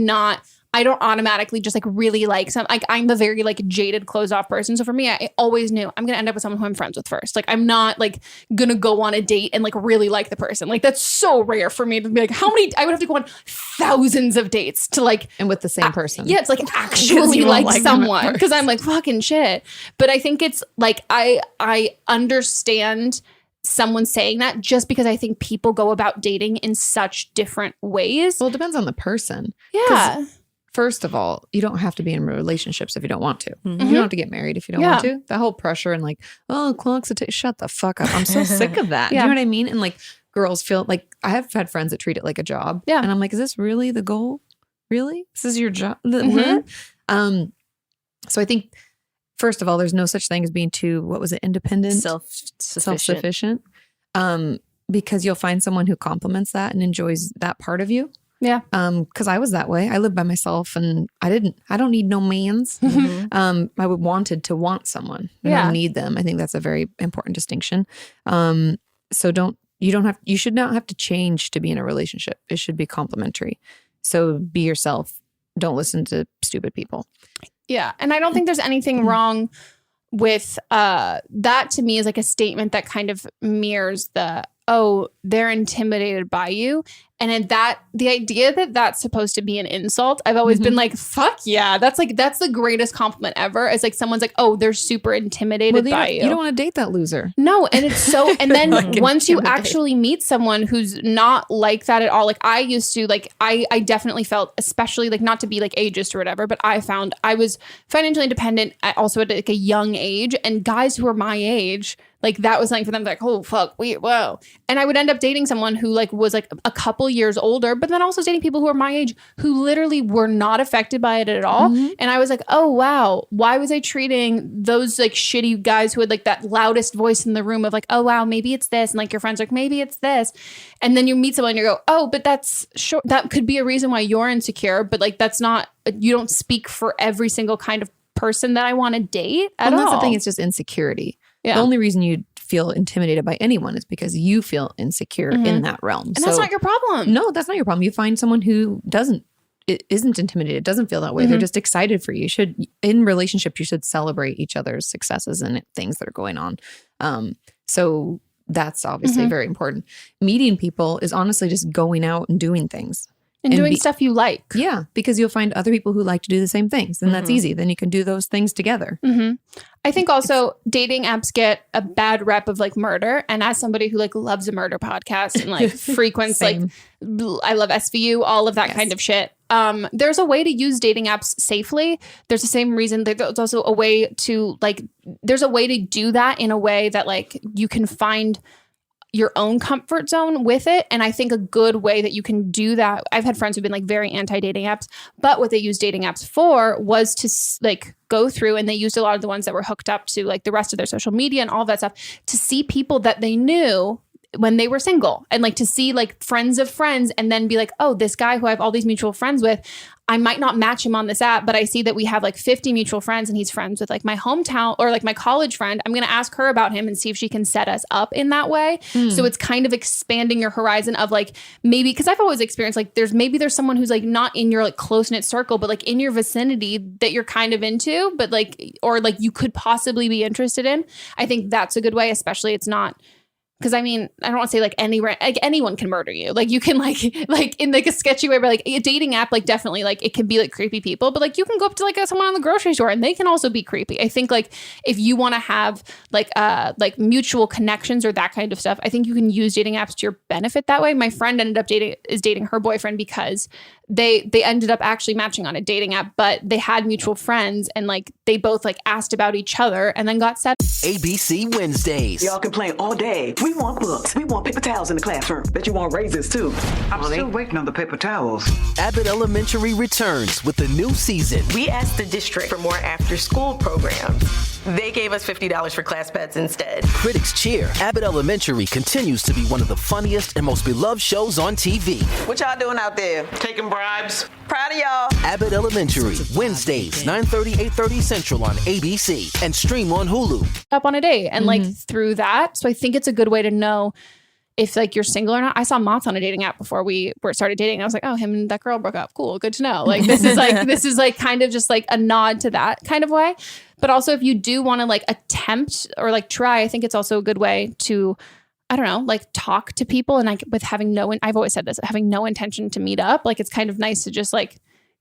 don't automatically just like really like some, like I'm a very like jaded, closed off person. So for me, I always knew I'm going to end up with someone who I'm friends with first. Like I'm not like going to go on a date and like really like the person. Like that's so rare for me to be like, I would have to go on thousands of dates to like. And with the same person. Yeah. It's like actually like someone, because I'm like fucking shit. But I think it's like, I understand someone saying that just because I think people go about dating in such different ways. Well, it depends on the person. Yeah. First of all, you don't have to be in relationships if you don't want to. You don't have to get married if you don't want to. The whole pressure and like, oh, clocks, shut the fuck up. I'm so sick of that. You know what I mean? And like girls feel like, I have had friends that treat it like a job. Yeah. And I'm like, is this really the goal? Really? This is your job? What? So I think, first of all, there's no such thing as being too, what was it, independent? Self-sufficient. Because you'll find someone who complements that and enjoys that part of you. Yeah. Because I was that way. I lived by myself and I don't need no mans. I wanted to want someone. I don't need them. I think that's a very important distinction. So you should not have to change to be in a relationship. It should be complementary. So be yourself don't listen to stupid people. Yeah. And I don't think there's anything wrong with that. To me is like a statement that kind of mirrors they're intimidated by you. And in that, the idea that that's supposed to be an insult, I've always been like, fuck yeah. That's the greatest compliment ever. It's like someone's like, oh, they're super intimidated by you. You don't want to date that loser. No. And it's so, and then once you actually meet someone who's not like that at all, like I used to, like, I definitely felt, especially like not to be like ageist or whatever, but I found I was financially independent also at like a young age, and guys who were my age, like that was something for them, like, oh fuck, whoa. And I would end up dating someone who like was like a couple years older, but then also dating people who are my age who literally were not affected by it at all. And I was like, oh wow, why was I treating those like shitty guys who had like that loudest voice in the room of like, oh wow, maybe it's this, and like your friends are like, maybe it's this, and then you meet someone and you go, oh, but that's sure, that could be a reason why you're insecure, but like that's not, you don't speak for every single kind of person that I want to date at all. That's the thing, it's just insecurity. Yeah. The only reason you feel intimidated by anyone is because you feel insecure in that realm. And that's not your problem. No, that's not your problem. You find someone who isn't intimidated, doesn't feel that way. They're just excited for you. In relationships, you should celebrate each other's successes and things that are going on. So that's obviously very important. Meeting people is honestly just going out and doing things. And doing stuff you like. Yeah, because you'll find other people who like to do the same things. And that's easy. Then you can do those things together. I think also dating apps get a bad rep of like murder. And as somebody who like loves a murder podcast and like frequents like, I love SVU, all of that kind of shit. There's a way to use dating apps safely. There's the same reason that there's also a way to like, there's a way to do that in a way that like you can find your own comfort zone with it. And I think a good way that you can do that, I've had friends who've been like very anti-dating apps, but what they used dating apps for was to like go through, and they used a lot of the ones that were hooked up to like the rest of their social media and all that stuff to see people that they knew when they were single, and like to see like friends of friends, and then be like, oh, this guy who I have all these mutual friends with, I might not match him on this app, but I see that we have like 50 mutual friends and he's friends with like my hometown or like my college friend. I'm going to ask her about him and see if she can set us up in that way. So it's kind of expanding your horizon of like, maybe, because I've always experienced like there's someone who's like not in your like close knit circle, but like in your vicinity that you're kind of into, but like, or like you could possibly be interested in. I think that's a good way, especially it's not, because I mean, I don't want to say like anyone can murder you. Like you can like in like a sketchy way, but like a dating app, like definitely like it can be like creepy people, but like you can go up to like someone on the grocery store and they can also be creepy. I think like if you want to have like mutual connections or that kind of stuff, I think you can use dating apps to your benefit that way. My friend ended up dating her boyfriend because they ended up actually matching on a dating app, but they had mutual friends and like they both like asked about each other and then got set. ABC Wednesdays. Y'all complain all day. We want books. We want paper towels in the classroom. Bet you want raises too. I'm still waiting on the paper towels. Abbott Elementary returns with a new season. We asked the district for more after-school programs. They gave us $50 for class pets instead. Critics cheer. Abbott Elementary continues to be one of the funniest and most beloved shows on TV. What y'all doing out there? Taking bribes. Proud of y'all. Abbott Elementary, Wednesdays, 9:30, 8:30 Central on ABC and stream on Hulu. Up on a date and like through that. So I think it's a good way to know if like you're single or not. I saw Moth on a dating app before we started dating. I was like, oh, him and that girl broke up. Cool. Good to know. Like this is like kind of just like a nod to that kind of way. But also if you do want to like attempt or like try, I think it's also a good way to, I don't know, like talk to people and like with having I've always said this, having no intention to meet up. Like it's kind of nice to just like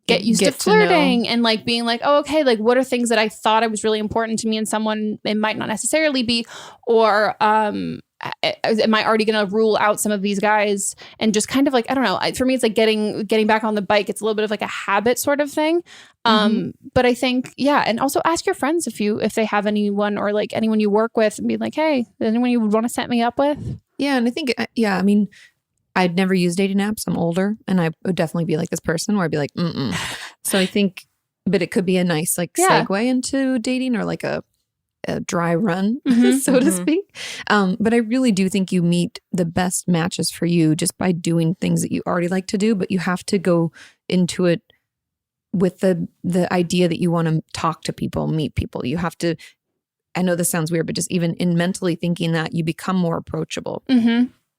get used to flirting and like being like, oh, okay, like what are things that I thought it was really important to me and someone it might not necessarily be, or am I already going to rule out some of these guys and just kind of like, I don't know. For me, it's like getting back on the bike. It's a little bit of like a habit sort of thing. But I think, yeah. And also ask your friends if they have anyone or like anyone you work with and be like, hey, anyone you would want to set me up with? Yeah. And I think, I mean, I'd never used dating apps. I'm older and I would definitely be like this person where I'd be like, So I think, but it could be a nice like segue into dating or like a dry run, so to speak. But I really do think you meet the best matches for you just by doing things that you already like to do, but you have to go into it with the idea that you want to talk to people, meet people. You have to, I know this sounds weird, but just even in mentally thinking that you become more approachable.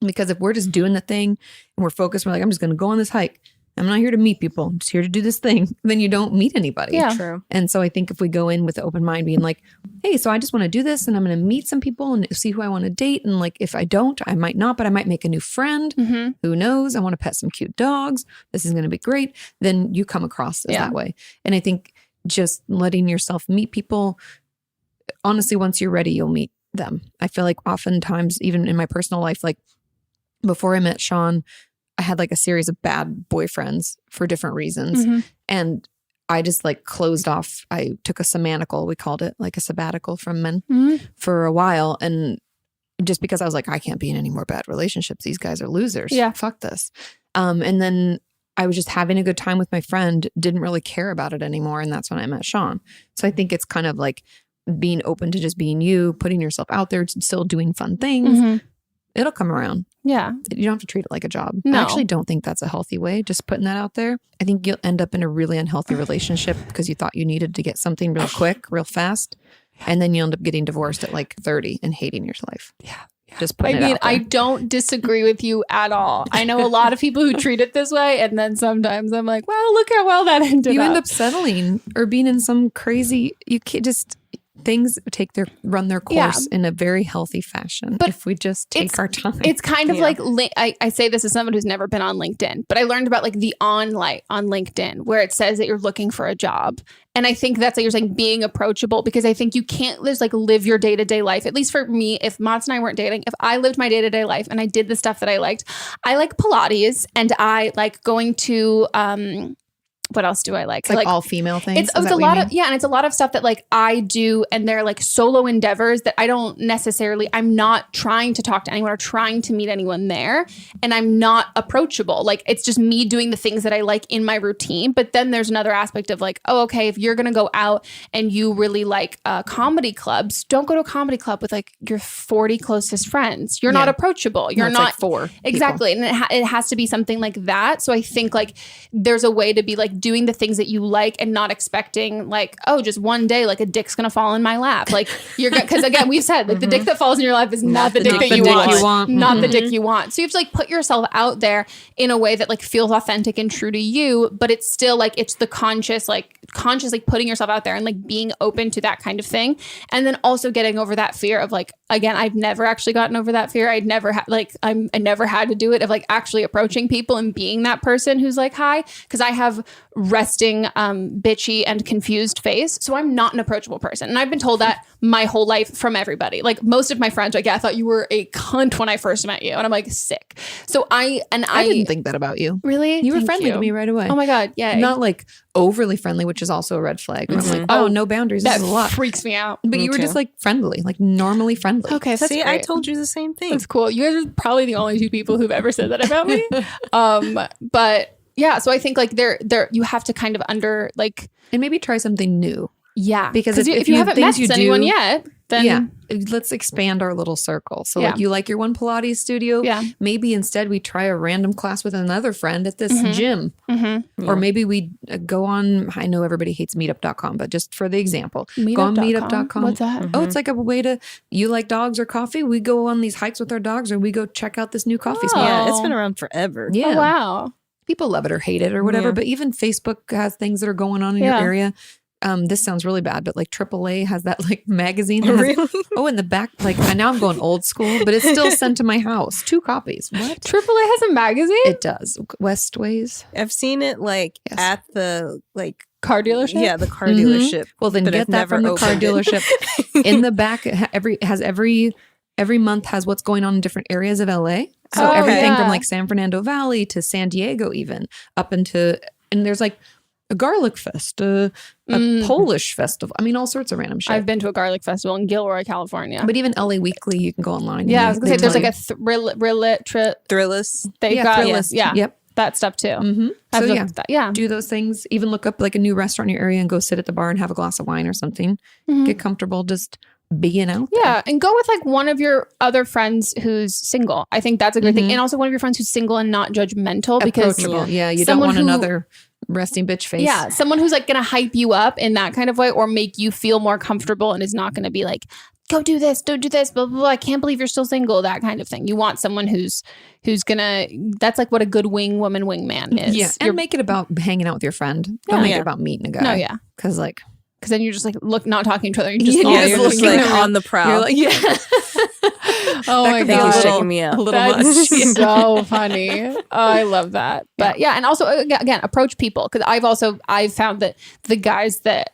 Because if we're just doing the thing and we're focused, we're like, I'm just going to go on this hike I'm not here to meet people. I'm just here to do this thing. Then you don't meet anybody. Yeah. True. And so I think if we go in with an open mind, being like, hey, so I just want to do this and I'm going to meet some people and see who I want to date. And like, if I don't, I might not, but I might make a new friend. Mm-hmm. Who knows? I want to pet some cute dogs. This is going to be great. Then you come across as that way. And I think just letting yourself meet people, honestly, once you're ready, you'll meet them. I feel like oftentimes, even in my personal life, like before I met Sean, I had like a series of bad boyfriends for different reasons. Mm-hmm. And I just like closed off. I took a sabbatical, we called it like a sabbatical from men for a while. And just because I was like, I can't be in any more bad relationships. These guys are losers. Yeah. Fuck this. And then I was just having a good time with my friend, didn't really care about it anymore. And that's when I met Sean. So I think it's kind of like being open to just being you, putting yourself out there, still doing fun things. Mm-hmm. It'll come around. Yeah. You don't have to treat it like a job. No. I actually don't think that's a healthy way, just putting that out there. I think you'll end up in a really unhealthy relationship because you thought you needed to get something real quick, real fast. And then you end up getting divorced at like 30 and hating your life. Yeah. Just putting it out there. I don't disagree with you at all. I know a lot of people who treat it this way. And then sometimes I'm like, well, look how well that ended You up. end up settling or being in some crazy, you can't just... Things run their course in a very healthy fashion. But if we just take our time. It's kind of like, I say this as someone who's never been on LinkedIn, but I learned about like the on-light on LinkedIn where it says that you're looking for a job. And I think that's like you're saying being approachable, because I think you can't just like live your day-to-day life. At least for me, if Mott's and I weren't dating, if I lived my day-to-day life and I did the stuff that I like Pilates and I like going to, what else do I like? It's like all female things. It's a lot of, and it's a lot of stuff that like I do, and they're like solo endeavors that I don't necessarily, I'm not trying to talk to anyone or trying to meet anyone there. And I'm not approachable. Like it's just me doing the things that I like in my routine. But then there's another aspect of like, oh, okay, if you're going to go out and you really like comedy clubs, don't go to a comedy club with like your 40 closest friends. You're not approachable. You're not like 4 exactly. And it has to be something like that. So I think like there's a way to be like doing the things that you like and not expecting like, oh, just one day like a dick's gonna fall in my lap. Like you're gonna, because again, we've said like the dick that falls in your lap is not the dick that you want. Not the dick you want. So you have to like put yourself out there in a way that like feels authentic and true to you, but it's still like it's the conscious like putting yourself out there and like being open to that kind of thing. And then also getting over that fear of like, again, I've never actually gotten over that fear. I'd never had like I never had to do it of like actually approaching people and being that person who's like, hi, because I have resting bitchy and confused face, so I'm not an approachable person. And I've been told that my whole life from everybody. Like most of my friends, like, yeah, I thought you were a cunt when I first met you, and I'm like sick. So I didn't think that about you. Really? You were friendly to me right away. Oh my god, yeah. Not like overly friendly, which is also a red flag. I'm like, oh, no boundaries. That This is a lot. freaks me out. But you were just like friendly, like normally friendly. Okay, that's See, great. I told you the same thing. That's cool. You guys are probably the only 2 people who've ever said that about me. But yeah, so I think like there you have to kind of and maybe try something new. Yeah, because if you haven't met anyone yet, then let's expand our little circle. So Yeah. like you like your one Pilates studio. Yeah. Maybe instead we try a random class with another friend at this gym. Mm-hmm. Or maybe we go on, I know everybody hates meetup.com, but just for the example, go on meetup.com. What's that? Oh, it's like a way to, you like dogs or coffee? We go on these hikes with our dogs, or we go check out this new coffee spot. Yeah, it's been around forever. Yeah. Oh, wow. People love it or hate it or whatever, Yeah. but even Facebook has things that are going on in your area. This sounds really bad, but like AAA has that like magazine. That has, Really? in the back, like now I'm going old school, but it's still sent to my house. 2 copies. What? AAA has a magazine? It does. Westways. I've seen it like at the like car dealership. Yeah, the car dealership. Well, then but get I've that never from the car opened it. dealership. In the back, every month has what's going on in different areas of LA. So Oh, everything yeah. from like San Fernando Valley to San Diego, even up into, and there's like a garlic fest, a Polish festival. I mean, all sorts of random shit. I've been to a garlic festival in Gilroy, California. But even LA Weekly, you can go online. Yeah, and I was gonna say they there's tell like you. a Thrillist. They've Yeah, got Thrillist. yeah, Yep. that stuff too. Mm-hmm. I've So looked yeah, at that. Yeah. do those things. Even look up like a new restaurant in your area and go sit at the bar and have a glass of wine or something. Mhm. Get comfortable just being out there. Yeah, and go with like one of your other friends who's single. I think that's a great thing. And also one of your friends who's single and not judgmental, because Approachable. Yeah, you don't someone want who- another resting bitch face. Yeah, someone who's like going to hype you up in that kind of way or make you feel more comfortable and is not going to be like, go do this, don't do this, blah, blah, blah. I can't believe you're still single, that kind of thing. You want someone who's gonna, that's like what a good wingman is. Yeah. And make it about hanging out with your friend. Don't make it about meeting a guy. No, yeah. Because then you're just like, not talking to each other. You're just, you're just like on the prowl. You're like, yeah. Oh my God. He's checking me out. A little That's much. so funny. Oh, I love that. But yeah. And also again, approach people. Cause I've found that the guys that,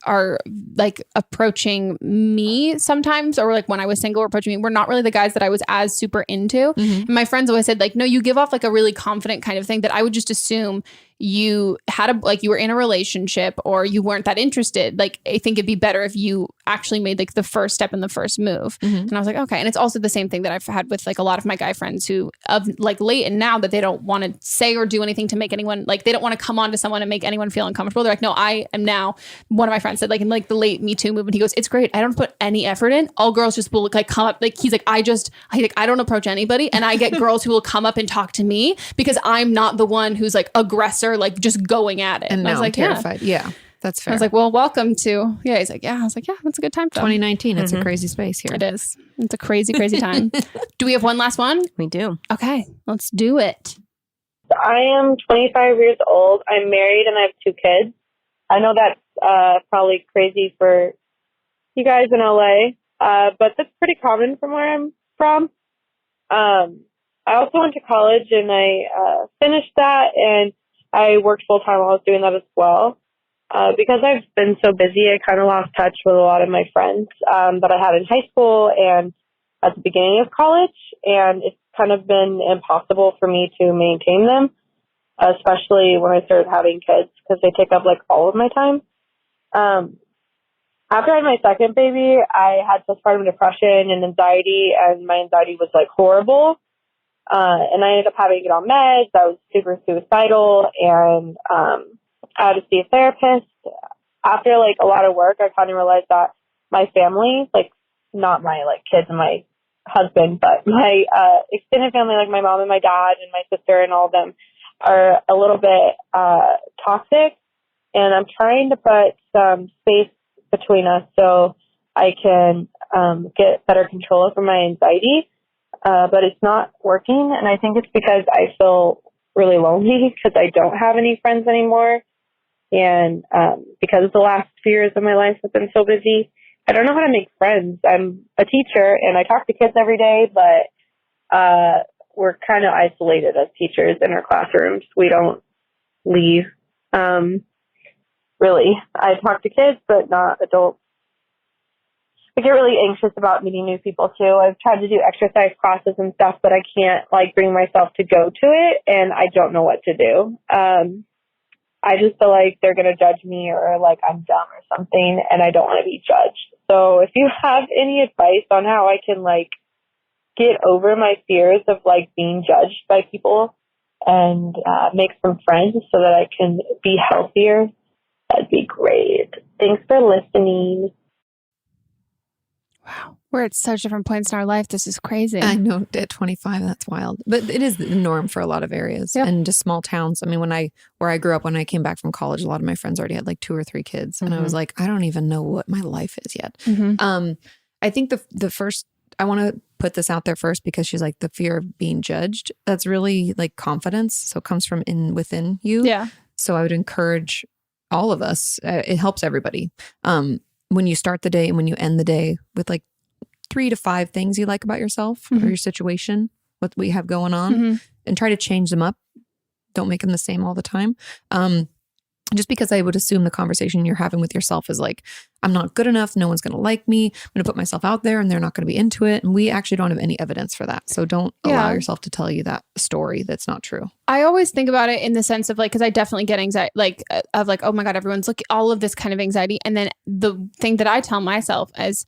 are like approaching me sometimes, or like when I was single, approaching me, were not really the guys that I was as super into. And my friends always said like, no, you give off like a really confident kind of thing that I would just assume you had you were in a relationship or you weren't that interested. Like, I think it'd be better if you actually made like the first step and the first move. And I was like, okay. And it's also the same thing that I've had with like a lot of my guy friends who of like late and now that they don't want to say or do anything to make anyone, like they don't want to come on to someone and make anyone feel uncomfortable. They're like, no, I am now. One of my friends said like in like the late Me Too movement, he goes, it's great. I don't put any effort in. All girls just will like come up. Like he's like, I don't approach anybody. And I get girls who will come up and talk to me because I'm not the one who's like aggressor, like just going at it. And now I was like, terrified. Yeah, that's fair. I was like, well, welcome to, he's like, yeah. I was like, yeah, that's a good time. 2019. It's a crazy space here. It is. It's a crazy, crazy time. Do we have one last one? We do. Okay, let's do it. I am 25 years old. I'm married and I have 2 kids. I know that's probably crazy for you guys in LA, but that's pretty common from where I'm from. I also went to college and I finished that, and I worked full time while I was doing that as well. Because I've been so busy, I kind of lost touch with a lot of my friends that I had in high school and at the beginning of college, and it's kind of been impossible for me to maintain them, especially when I started having kids because they take up like all of my time. After I had my second baby, I had postpartum depression and anxiety, and my anxiety was like horrible. And I ended up having to get on meds. I was super suicidal, and I had to see a therapist. After like a lot of work, I kind of realized that my family, like not my like kids and my husband, but my extended family, like my mom and my dad and my sister and all of them, are a little bit toxic. And I'm trying to put some space between us so I can get better control over my anxiety. But it's not working, and I think it's because I feel really lonely because I don't have any friends anymore, and because the last few years of my life have been so busy, I don't know how to make friends. I'm a teacher, and I talk to kids every day, but we're kind of isolated as teachers in our classrooms. We don't leave. Really, I talk to kids, but not adults. I get really anxious about meeting new people too. I've tried to do exercise classes and stuff, but I can't like bring myself to go to it, and I don't know what to do. I just feel like they're going to judge me or like I'm dumb or something, and I don't want to be judged. So if you have any advice on how I can like get over my fears of like being judged by people and make some friends so that I can be healthier, that'd be great. Thanks for listening. Wow. We're at such different points in our life. This is crazy. I know at 25, that's wild. But it is the norm for a lot of areas and just small towns. I mean, where I grew up, when I came back from college, a lot of my friends already had like 2 or 3 kids. And I was like, I don't even know what my life is yet. I think the first, I want to put this out there first because she's like the fear of being judged. That's really like confidence. So it comes from within you. Yeah. So I would encourage all of us. It helps everybody. When you start the day and when you end the day with like 3 to 5 things you like about yourself or your situation, what we have going on, and try to change them up. Don't make them the same all the time. Just because I would assume the conversation you're having with yourself is like, I'm not good enough. No one's going to like me. I'm going to put myself out there and they're not going to be into it. And we actually don't have any evidence for that. So don't allow yourself to tell you that story that's not true. I always think about it in the sense of like, because I definitely get anxiety, like of like, oh my God, everyone's looking, all of this kind of anxiety. And then the thing that I tell myself is,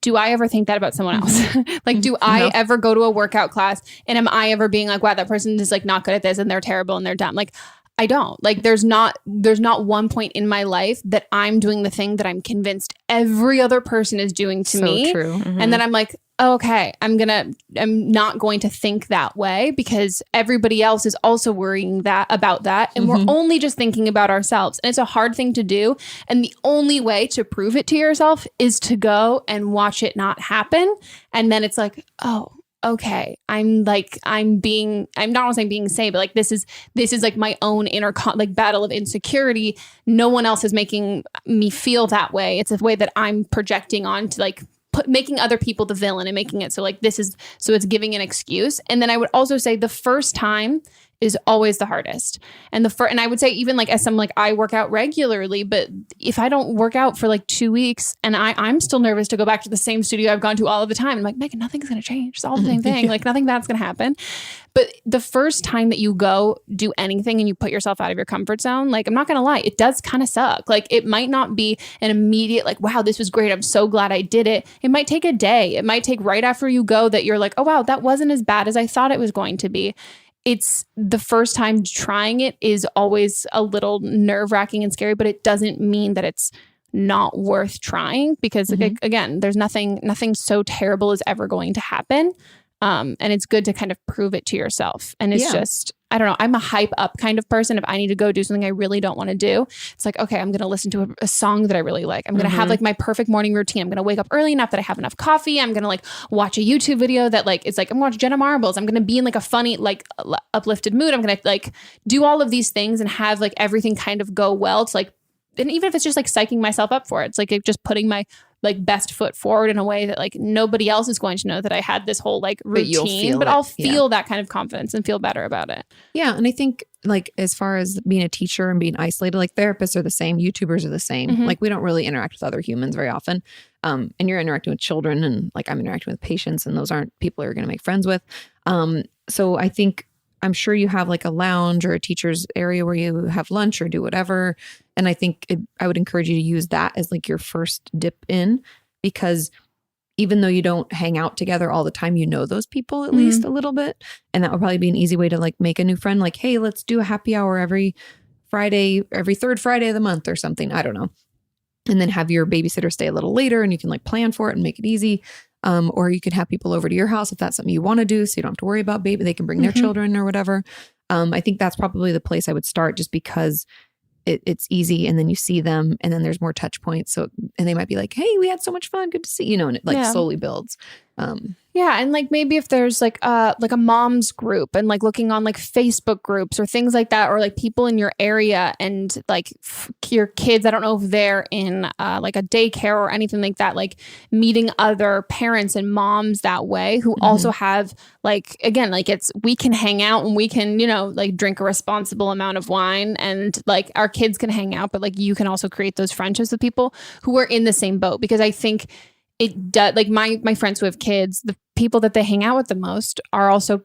do I ever think that about someone else? Like, do I ever go to a workout class and am I ever being like, wow, that person is like not good at this and they're terrible and they're dumb? Like, I don't. Like, there's not one point in my life that I'm doing the thing that I'm convinced every other person is doing to me. True. And then I'm like, okay, I'm not going to think that way because everybody else is also worrying about that. And we're only just thinking about ourselves. And it's a hard thing to do. And the only way to prove it to yourself is to go and watch it not happen. And then it's like, oh, okay, I'm not being insane, but like this is like my own inner battle of insecurity. No one else is making me feel that way. It's a way that I'm projecting on to like making other people the villain and making it so like it's giving an excuse. And then I would also say the first time is always the hardest. And and I would say even like as someone like I work out regularly, but if I don't work out for like 2 weeks and I'm still nervous to go back to the same studio I've gone to all of the time, I'm like, Megan, nothing's going to change. It's all the same thing. Like nothing bad's going to happen. But the first time that you go do anything and you put yourself out of your comfort zone, like I'm not going to lie, it does kind of suck. Like it might not be an immediate like, wow, this was great. I'm so glad I did it. It might take a day. It might take right after you go that you're like, oh, wow, that wasn't as bad as I thought it was going to be. It's the first time trying it is always a little nerve-wracking and scary, but it doesn't mean that it's not worth trying because again, there's nothing so terrible is ever going to happen. And it's good to kind of prove it to yourself. And it's just, I don't know, I'm a hype up kind of person. If I need to go do something I really don't want to do, it's like, okay, I'm going to listen to a song that I really like. I'm going to have like my perfect morning routine. I'm going to wake up early enough that I have enough coffee. I'm going to like watch a YouTube video that like, it's like, I'm watching Jenna Marbles. I'm going to be in like a funny, like uplifted mood. I'm going to like do all of these things and have like everything kind of go well. It's like, and even if it's just like psyching myself up for it, it's like just putting my like best foot forward in a way that like nobody else is going to know that I had this whole like routine, but I'll feel that kind of confidence and feel better about it. Yeah. And I think like as far as being a teacher and being isolated, like therapists are the same, YouTubers are the same. Like we don't really interact with other humans very often. And you're interacting with children and like I'm interacting with patients and those aren't people you're going to make friends with. So I think I'm sure you have like a lounge or a teacher's area where you have lunch or do whatever. And I think I would encourage you to use that as like your first dip in, because even though you don't hang out together all the time, you know those people at least a little bit. And that would probably be an easy way to like make a new friend. Like, hey, let's do a happy hour every third Friday of the month or something. I don't know. And then have your babysitter stay a little later and you can like plan for it and make it easy. Or you could have people over to your house if that's something you want to do. So you don't have to worry about baby. They can bring their children or whatever. I think that's probably the place I would start just because it's easy. And then you see them and then there's more touch points. So, and they might be like, hey, we had so much fun. Good to see you. And it like slowly builds. Yeah. And like maybe if there's like a mom's group and like looking on like Facebook groups or things like that, or like people in your area and like your kids, I don't know if they're in like a daycare or anything like that, like meeting other parents and moms that way who also have like, again, like we can hang out and we can, like drink a responsible amount of wine and like our kids can hang out, but like you can also create those friendships with people who are in the same boat. Because I think it does, like my friends who have kids, the people that they hang out with the most are also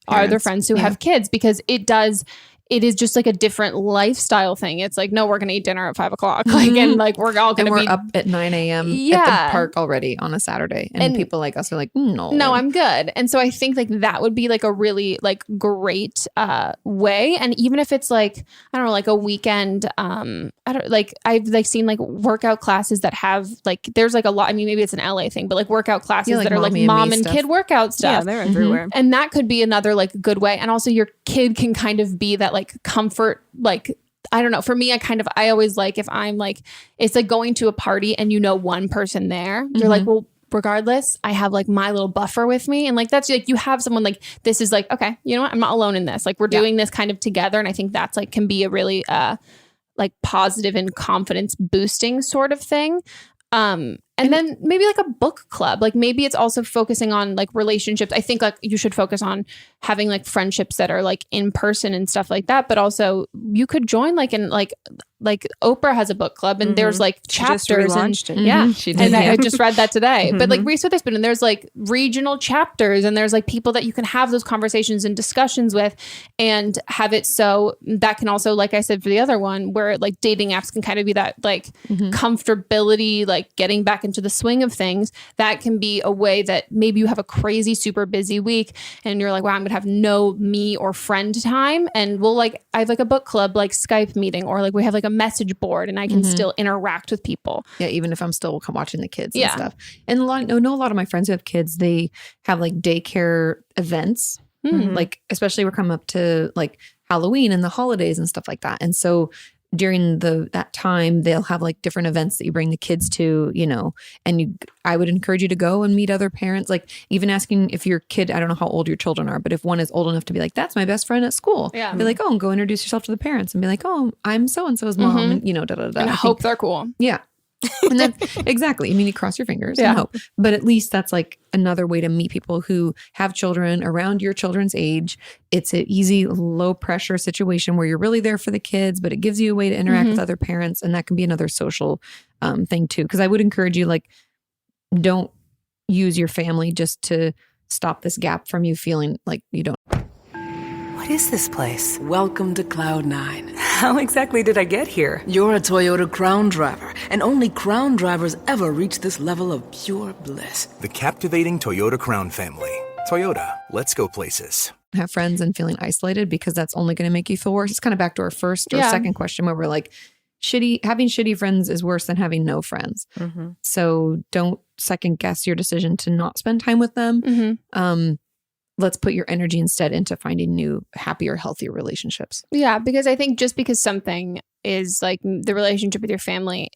their friends who have kids, because it is just like a different lifestyle thing. It's like, no, we're going to eat dinner at 5:00. Like, and like, we're all going to be up at 9 a.m. at the park already on a Saturday. And people like us are like, no, I'm good. And so I think like that would be like a really like great way. And even if it's like, I don't know, like a weekend, I've like seen like workout classes that have like, there's like a lot, I mean, maybe it's an LA thing, but like workout classes that are like mom and kid workout stuff. Yeah, they're everywhere. And that could be another like good way. And also your kid can kind of be that like comfort, like, I don't know. For me, I always like if I'm like, it's like going to a party and one person there, you're like, well, regardless, I have like my little buffer with me. And like, that's like, you have someone like, this is like, okay, you know what? I'm not alone in this. Like we're doing this kind of together. And I think that's like, can be a really like positive and confidence boosting sort of thing. And then maybe like a book club, like maybe it's also focusing on like relationships. I think like you should focus on having like friendships that are like in person and stuff like that. But also you could join like in like Oprah has a book club and there's like chapters. She just relaunched it. Yeah. She did. And I just read that today. But like Reese Witherspoon, and there's like regional chapters and there's like people that you can have those conversations and discussions with and have it. So that can also, like I said, for the other one where like dating apps can kind of be that like comfortability, like getting back into the swing of things. That can be a way that maybe you have a crazy, super busy week and you're like, wow, I'm going to have no me or friend time. And we'll like, I have like a book club, like Skype meeting, or like we have like a a message board and I can still interact with people. Yeah, even if I'm still watching the kids and stuff. And I know a lot of my friends who have kids, they have like daycare events. Like, especially we're coming up to like Halloween and the holidays and stuff like that. And so during that time, they'll have like different events that you bring the kids to, you know, and I would encourage you to go and meet other parents. Like even asking if your kid, I don't know how old your children are, but if one is old enough to be like, that's my best friend at school. Yeah. Be like, oh, and go introduce yourself to the parents and be like, oh, I'm so-and-so's mom. And, you know, And I hope they're cool. Yeah. And then exactly. I mean, you cross your fingers and hope, but at least that's like another way to meet people who have children around your children's age. It's an easy, low pressure situation where you're really there for the kids, but it gives you a way to interact with other parents. And that can be another social thing too. Cause I would encourage you, like, don't use your family just to stop this gap from you feeling like you don't. What is this place? Welcome to Cloud9. How exactly did I get here? You're a Toyota Crown driver, and only Crown drivers ever reach this level of pure bliss. The captivating Toyota Crown family. Toyota, let's go places. Have friends and feeling isolated because that's only going to make you feel worse. It's kind of back to our first or second question where we're like, having shitty friends is worse than having no friends. So don't second guess your decision to not spend time with them. Let's put your energy instead into finding new, happier, healthier relationships. Yeah, because I think just because something is like the relationship with your family,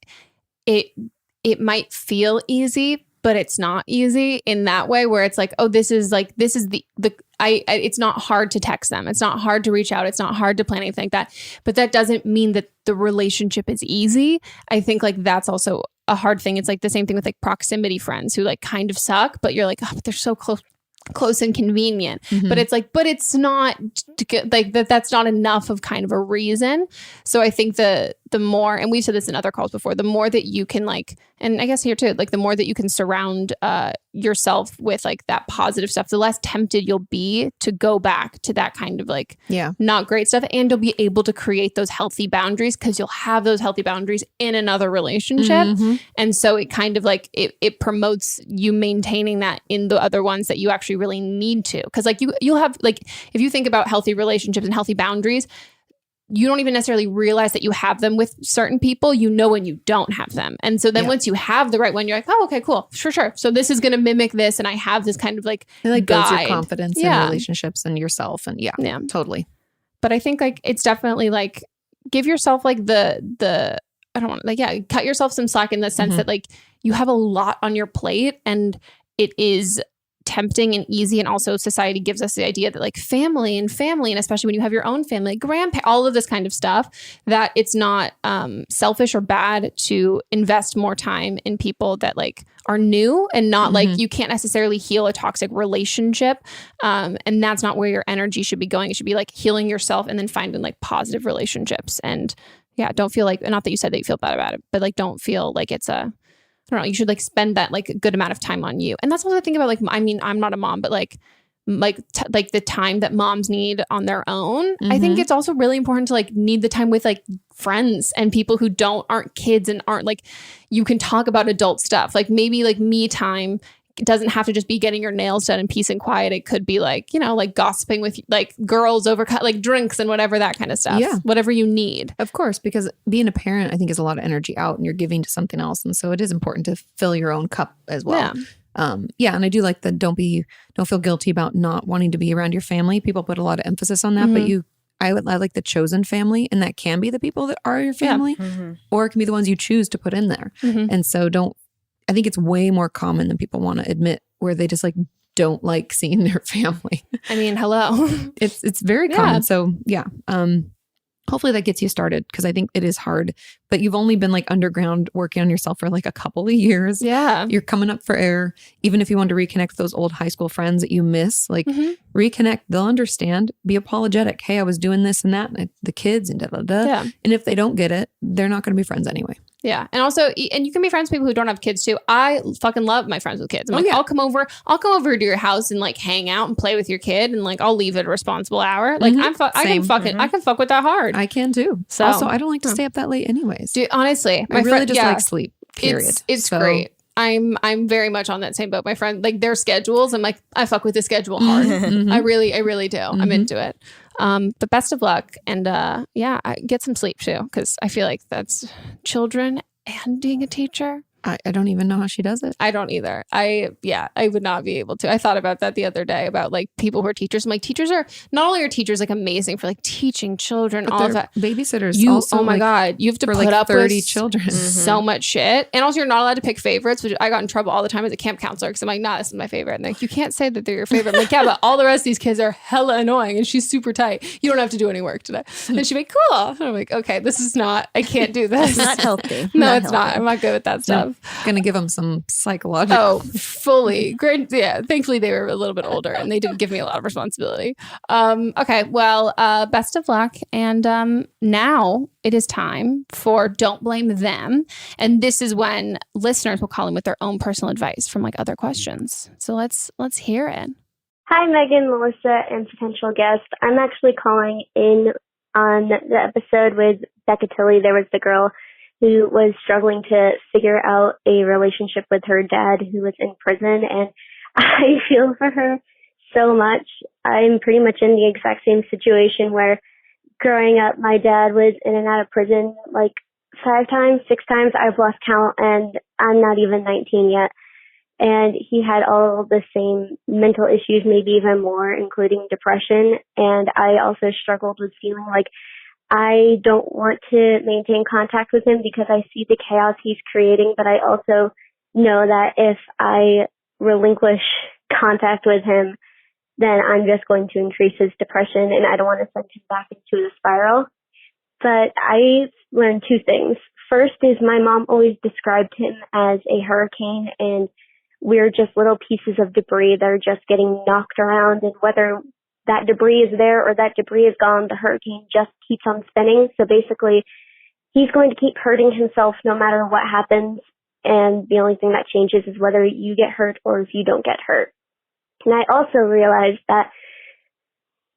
it might feel easy, but it's not easy in that way where it's like, oh, this is it's not hard to text them. It's not hard to reach out. It's not hard to plan anything like that. But that doesn't mean that the relationship is easy. I think like that's also a hard thing. It's like the same thing with like proximity friends who like kind of suck, but you're like, oh, but they're so close and convenient. But it's like, but it's not like that's not enough of kind of a reason. So I think the more, and we've said this in other calls before, the more that you can like, and I guess here too, like the more that you can surround yourself with like that positive stuff, the less tempted you'll be to go back to that kind of like not great stuff. And you'll be able to create those healthy boundaries because you'll have those healthy boundaries in another relationship. And so it kind of like, it promotes you maintaining that in the other ones that you actually really need to. Because like you'll have like, if you think about healthy relationships and healthy boundaries, you don't even necessarily realize that you have them with certain people, you know, when you don't have them. And so then once you have the right one, you're like, oh, okay, cool. Sure. So this is going to mimic this. And I have this kind of like, it like builds your confidence in relationships and yourself. And totally. But I think like, it's definitely like, give yourself like the I don't want like, cut yourself some slack in the sense that like you have a lot on your plate and it is tempting and easy, and also society gives us the idea that like family and especially when you have your own family, all of this kind of stuff, that it's not selfish or bad to invest more time in people that like are new and not like you can't necessarily heal a toxic relationship, and that's not where your energy should be going. It should be like healing yourself and then finding like positive relationships. And don't feel like, not that you said that you feel bad about it, but like don't feel like it's I don't know, you should like spend that like a good amount of time on you. And that's what I think about. Like, I mean, I'm not a mom, but like the time that moms need on their own. I think it's also really important to like need the time with like friends and people who aren't kids and aren't like, you can talk about adult stuff. Like maybe like me time doesn't have to just be getting your nails done in peace and quiet. It could be like, you know, like gossiping with like girls over like drinks and whatever, that kind of stuff. Yeah. Whatever you need. Of course, because being a parent, I think, is a lot of energy out and you're giving to something else. And so it is important to fill your own cup as well. Yeah. And I do like the don't feel guilty about not wanting to be around your family. People put a lot of emphasis on that, but I like the chosen family, and that can be the people that are your family, or it can be the ones you choose to put in there. And so I think it's way more common than people want to admit, where they just like don't like seeing their family. I mean, hello. It's very common. So hopefully that gets you started, because I think it is hard, but you've only been like underground working on yourself for like a couple of years. Yeah. You're coming up for air. Even if you want to reconnect with those old high school friends that you miss, like reconnect, they'll understand, be apologetic. Hey, I was doing this and that, and the kids and Yeah. And if they don't get it, they're not going to be friends anyway. Yeah. And also, and you can be friends with people who don't have kids too. I fucking love my friends with kids. I'm I'll come over to your house and like hang out and play with your kid, and like I'll leave at a responsible hour. Like I can fuck with that hard. I can too. So also, I don't like to stay up that late anyways. Dude, honestly, I really just like sleep, period. It's great. I'm very much on that same boat. My friend, like their schedules, I'm like, I fuck with the schedule hard. I really do. I'm into it. But best of luck. And I get some sleep too, because I feel like that's children and being a teacher. I don't even know how she does it. I don't either. I would not be able to. I thought about that the other day about like people who are teachers. I'm like, teachers are not only are teachers like amazing for like teaching children, but all of that. Babysitters also. Oh my God. You have to put like up 30 with children. so much shit. And also you're not allowed to pick favorites, which I got in trouble all the time as a camp counselor because I'm like, nah, this is my favorite. And like, you can't say that they're your favorite. I'm like, yeah, but all the rest of these kids are hella annoying and she's super tight. You don't have to do any work today. And she'd be cool. And I'm like, okay, this is not, I can't do this. It's not healthy. No, it's not. I'm not good with that stuff. Gonna give them some psychological. Oh, fully. Great. Yeah. Thankfully, they were a little bit older and they didn't give me a lot of responsibility. Okay. Well, best of luck. And now it is time for Don't Blame Them. And this is when listeners will call in with their own personal advice from like other questions. So let's hear it. Hi, Megan, Melissa, and potential guest. I'm actually calling in on the episode with Becca Tilley. There was the girl who was struggling to figure out a relationship with her dad who was in prison, and I feel for her so much. I'm pretty much in the exact same situation where growing up, my dad was in and out of prison like 5 times, 6 times. I've lost count, and I'm not even 19 yet. And he had all the same mental issues, maybe even more, including depression. And I also struggled with feeling like I don't want to maintain contact with him because I see the chaos he's creating, but I also know that if I relinquish contact with him, then I'm just going to increase his depression, and I don't want to send him back into the spiral. But I've learned 2 things. First is my mom always described him as a hurricane, and we're just little pieces of debris that are just getting knocked around, and whether that debris is there or that debris is gone, the hurricane just keeps on spinning. So basically, he's going to keep hurting himself no matter what happens. And the only thing that changes is whether you get hurt or if you don't get hurt. And I also realized that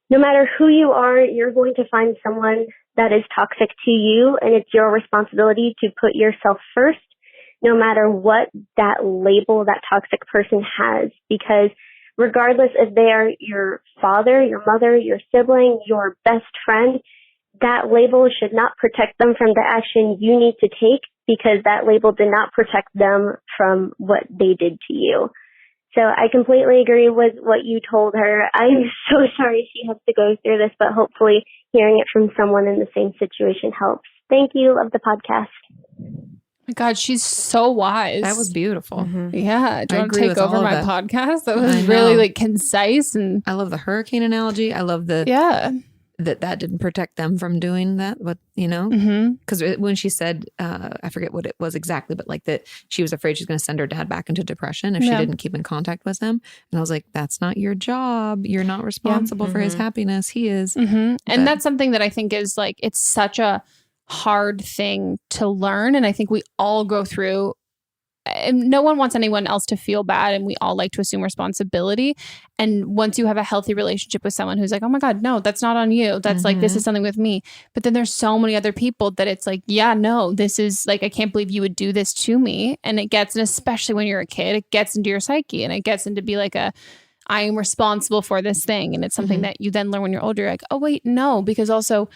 no matter who you are, you're going to find someone that is toxic to you. And it's your responsibility to put yourself first, no matter what that label that toxic person has. Because regardless if they are your father, your mother, your sibling, your best friend, that label should not protect them from the action you need to take because that label did not protect them from what they did to you. So I completely agree with what you told her. I'm so sorry she has to go through this, but hopefully hearing it from someone in the same situation helps. Thank you. Love the podcast. My God, she's so wise. That was beautiful. Mm-hmm. Yeah. Do you want to take over my podcast? That was really like concise. And I love the hurricane analogy. I love that didn't protect them from doing that, but because when she said, I forget what it was exactly, but like that she was afraid she's going to send her dad back into depression if she didn't keep in contact with him. And I was like, that's not your job. You're not responsible for his happiness. He is. And that's something that I think is like, it's such a hard thing to learn. And I think we all go through, and no one wants anyone else to feel bad. And we all like to assume responsibility. And once you have a healthy relationship with someone who's like, oh my God, no, that's not on you. That's like, this is something with me. But then there's so many other people that it's like, yeah, no, this is like, I can't believe you would do this to me. And it gets, and especially when you're a kid, it gets into your psyche and it gets into be like I am responsible for this thing. And it's something that you then learn when you're older. You're like, oh wait, no, because also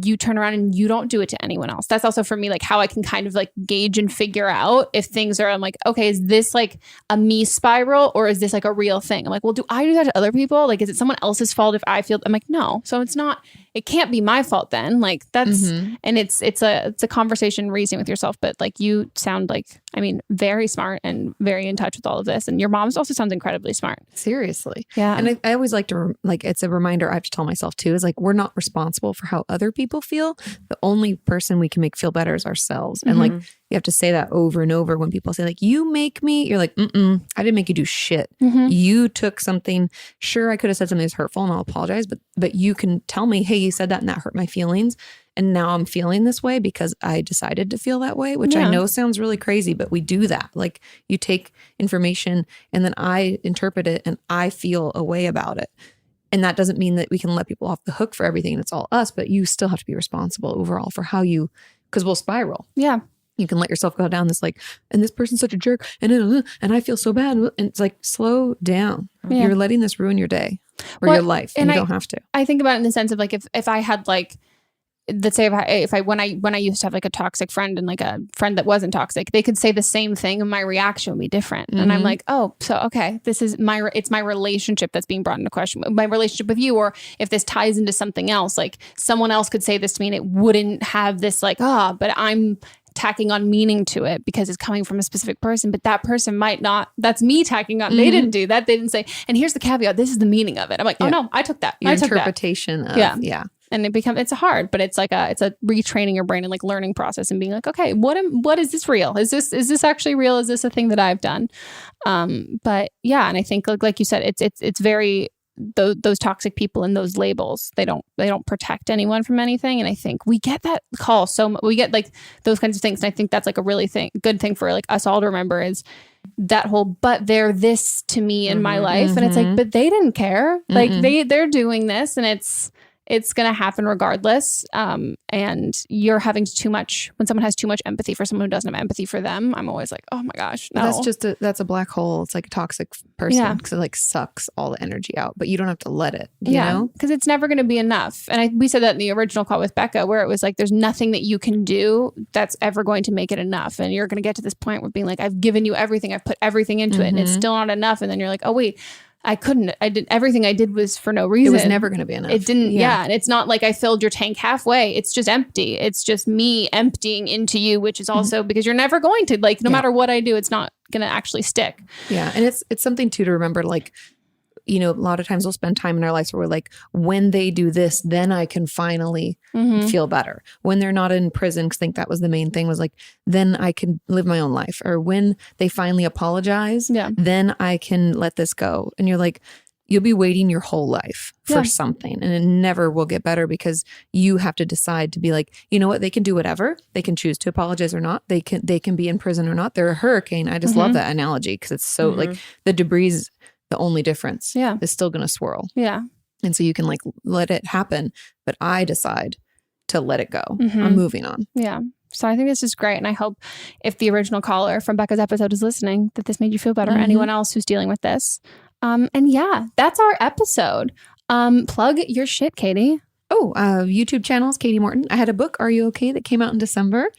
you turn around and you don't do it to anyone else. That's also for me, like how I can kind of like gauge and figure out if things are, I'm like, okay, is this like a me spiral or is this like a real thing? I'm like, well, do I do that to other people? Like, is it someone else's fault if I feel, I'm like, no. So it's not, it can't be my fault then. Like that's, and it's a conversation reasoning with yourself, but like you sound like, I mean, very smart and very in touch with all of this. And your mom also sounds incredibly smart. Seriously. Yeah. And I always like to, like, it's a reminder I have to tell myself too, is like, we're not responsible for how other people feel. The only person we can make feel better is ourselves. And like, you have to say that over and over when people say like, you make me, you're like, I didn't make you do shit. You took something, sure, I could have said something that's hurtful and I'll apologize, but you can tell me, hey, you said that and that hurt my feelings. And now I'm feeling this way because I decided to feel that way, which I know sounds really crazy, but we do that. Like you take information and then I interpret it and I feel a way about it. And that doesn't mean that we can let people off the hook for everything and it's all us, but you still have to be responsible overall for how you, because we'll spiral. Yeah. you can let yourself go down this like, and this person's such a jerk, and I feel so bad. And it's like, slow down. Yeah. You're letting this ruin your day or your life, and you don't have to. I think about it in the sense of like, if I had like, let's say when I used to have like a toxic friend and like a friend that wasn't toxic, they could say the same thing and my reaction would be different. And I'm like, oh, so okay, this is it's my relationship that's being brought into question, my relationship with you. Or if this ties into something else, like someone else could say this to me and it wouldn't have this like, but I'm tacking on meaning to it because it's coming from a specific person, but that person might not. That's me tacking on. They didn't do that. They didn't say, and here's the caveat, this is the meaning of it. I'm like, oh no, I took that. Your interpretation of And it's hard, but it's a retraining your brain and like learning process and being like, okay, what is this real? Is this actually real? Is this a thing that I've done? But yeah, and I think like you said, it's very those toxic people and those labels, they don't protect anyone from anything. And I think we get that call so much. We get like those kinds of things, and I think that's like a really good thing for like us all to remember is that whole, but they're this to me in my life, and it's like, but they didn't care. Like they're doing this, and it's going to happen regardless. And you're having too much, when someone has too much empathy for someone who doesn't have empathy for them, I'm always like, oh my gosh, no. That's a black hole. It's like a toxic person because it like sucks all the energy out, but you don't have to let it, you know? Because it's never going to be enough. And we said that in the original call with Becca, where it was like, there's nothing that you can do that's ever going to make it enough. And you're going to get to this point where being like, I've given you everything. I've put everything into it and it's still not enough. And then you're like, oh wait, everything I did was for no reason. It was never going to be enough. It didn't. Yeah. And it's not like I filled your tank halfway. It's just empty. It's just me emptying into you, which is also because you're never going to, like, no matter what I do, it's not going to actually stick. Yeah. And it's something too to remember, like, you know, a lot of times we'll spend time in our lives where we're like, when they do this, then I can finally feel better. When they're not in prison, because I think that was the main thing, was like, then I can live my own life. Or when they finally apologize, then I can let this go. And you're like, you'll be waiting your whole life for something, and it never will get better because you have to decide to be like, you know what, they can do whatever. They can choose to apologize or not. They can be in prison or not. They're a hurricane. I just love that analogy because it's so like the debris. The only difference is still going to swirl. Yeah. And so you can like let it happen, but I decide to let it go. I'm moving on. Yeah. So I think this is great. And I hope if the original caller from Becca's episode is listening, that this made you feel better. Anyone else who's dealing with this. And yeah, that's our episode. Plug your shit, Katie. Oh, YouTube channels, Katie Morton. I had a book, Are You Okay?, that came out in December.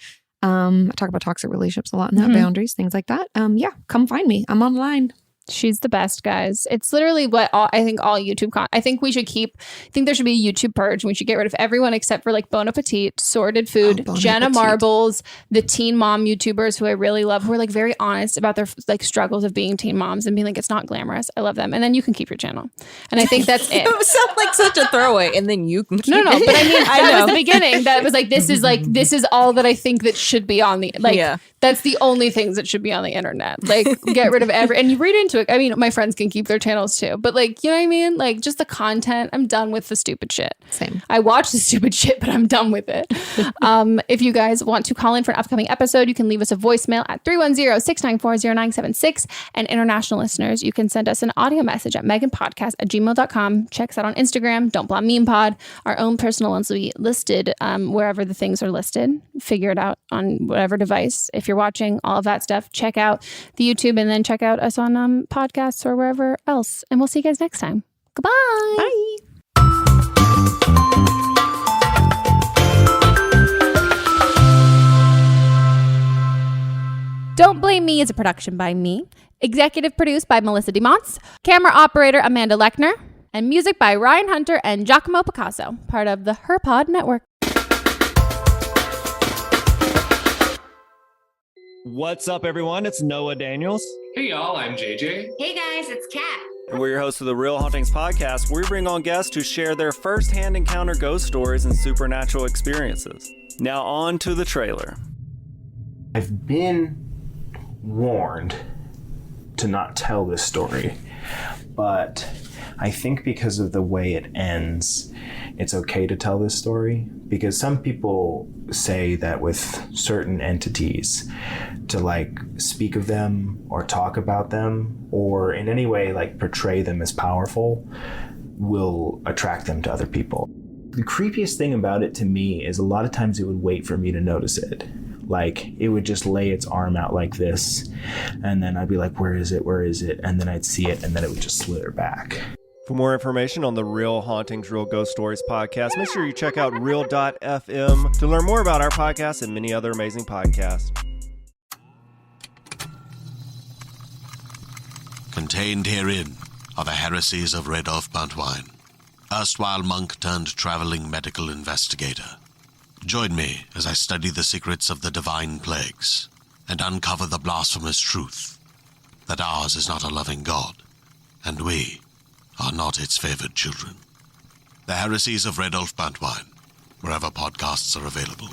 I talk about toxic relationships a lot and that boundaries, things like that. Yeah, come find me. I'm online. She's the best, guys. It's literally what I think all YouTube I think there should be a YouTube purge. We should get rid of everyone except for like Bon Appetit, Sorted Food, Jenna Marbles, the teen mom YouTubers who I really love, who are like very honest about their like struggles of being teen moms and being like, it's not glamorous. I love them. And then you can keep your channel. And I think that's it. It sounds like such a throwaway. And then you can keep No, but I mean, that was the beginning. That was like, this is all that I think that should be on the, like, that's the only things that should be on the internet. Like, get rid of and you read into it. I mean, my friends can keep their channels too, but like, you know what I mean? Like, just the content, I'm done with the stupid shit. Same. I watch the stupid shit, but I'm done with it. If you guys want to call in for an upcoming episode, you can leave us a voicemail at 310-694-0976. And international listeners, you can send us an audio message at meghanpodcast@gmail.com. Check us out on Instagram. Don't Blame Meme Pod. Our own personal ones will be listed wherever the things are listed. Figure it out on whatever device. If you're watching, all of that stuff, check out the YouTube and then check out us on podcasts or wherever else. And we'll see you guys next time. Goodbye. Bye. Don't Blame Me is a production by me. Executive produced by Melissa DeMonts. Camera operator Amanda Lechner. And music by Ryan Hunter and Giacomo Picasso. Part of the HerPod Network. What's up, everyone? It's Noah Daniels. Hey, y'all. I'm JJ. Hey, guys. It's Kat. And we're your hosts of the Real Hauntings podcast, where we bring on guests who share their first-hand encounter ghost stories and supernatural experiences. Now on to the trailer. I've been warned to not tell this story, but I think because of the way it ends, it's okay to tell this story, because some people say that with certain entities, to like speak of them or talk about them or in any way like portray them as powerful will attract them to other people. The creepiest thing about it to me is a lot of times it would wait for me to notice it. Like, it would just lay its arm out like this, and then I'd be like, where is it? And then I'd see it, and then it would just slither back. For more information on the Real Hauntings, Real Ghost Stories podcast, make sure you check out real.fm to learn more about our podcast and many other amazing podcasts. Contained herein are the heresies of Redolf Buntwine, erstwhile monk turned traveling medical investigator. Join me as I study the secrets of the divine plagues and uncover the blasphemous truth that ours is not a loving God, and we are not its favored children. The heresies of Redolf Buntwine, wherever podcasts are available.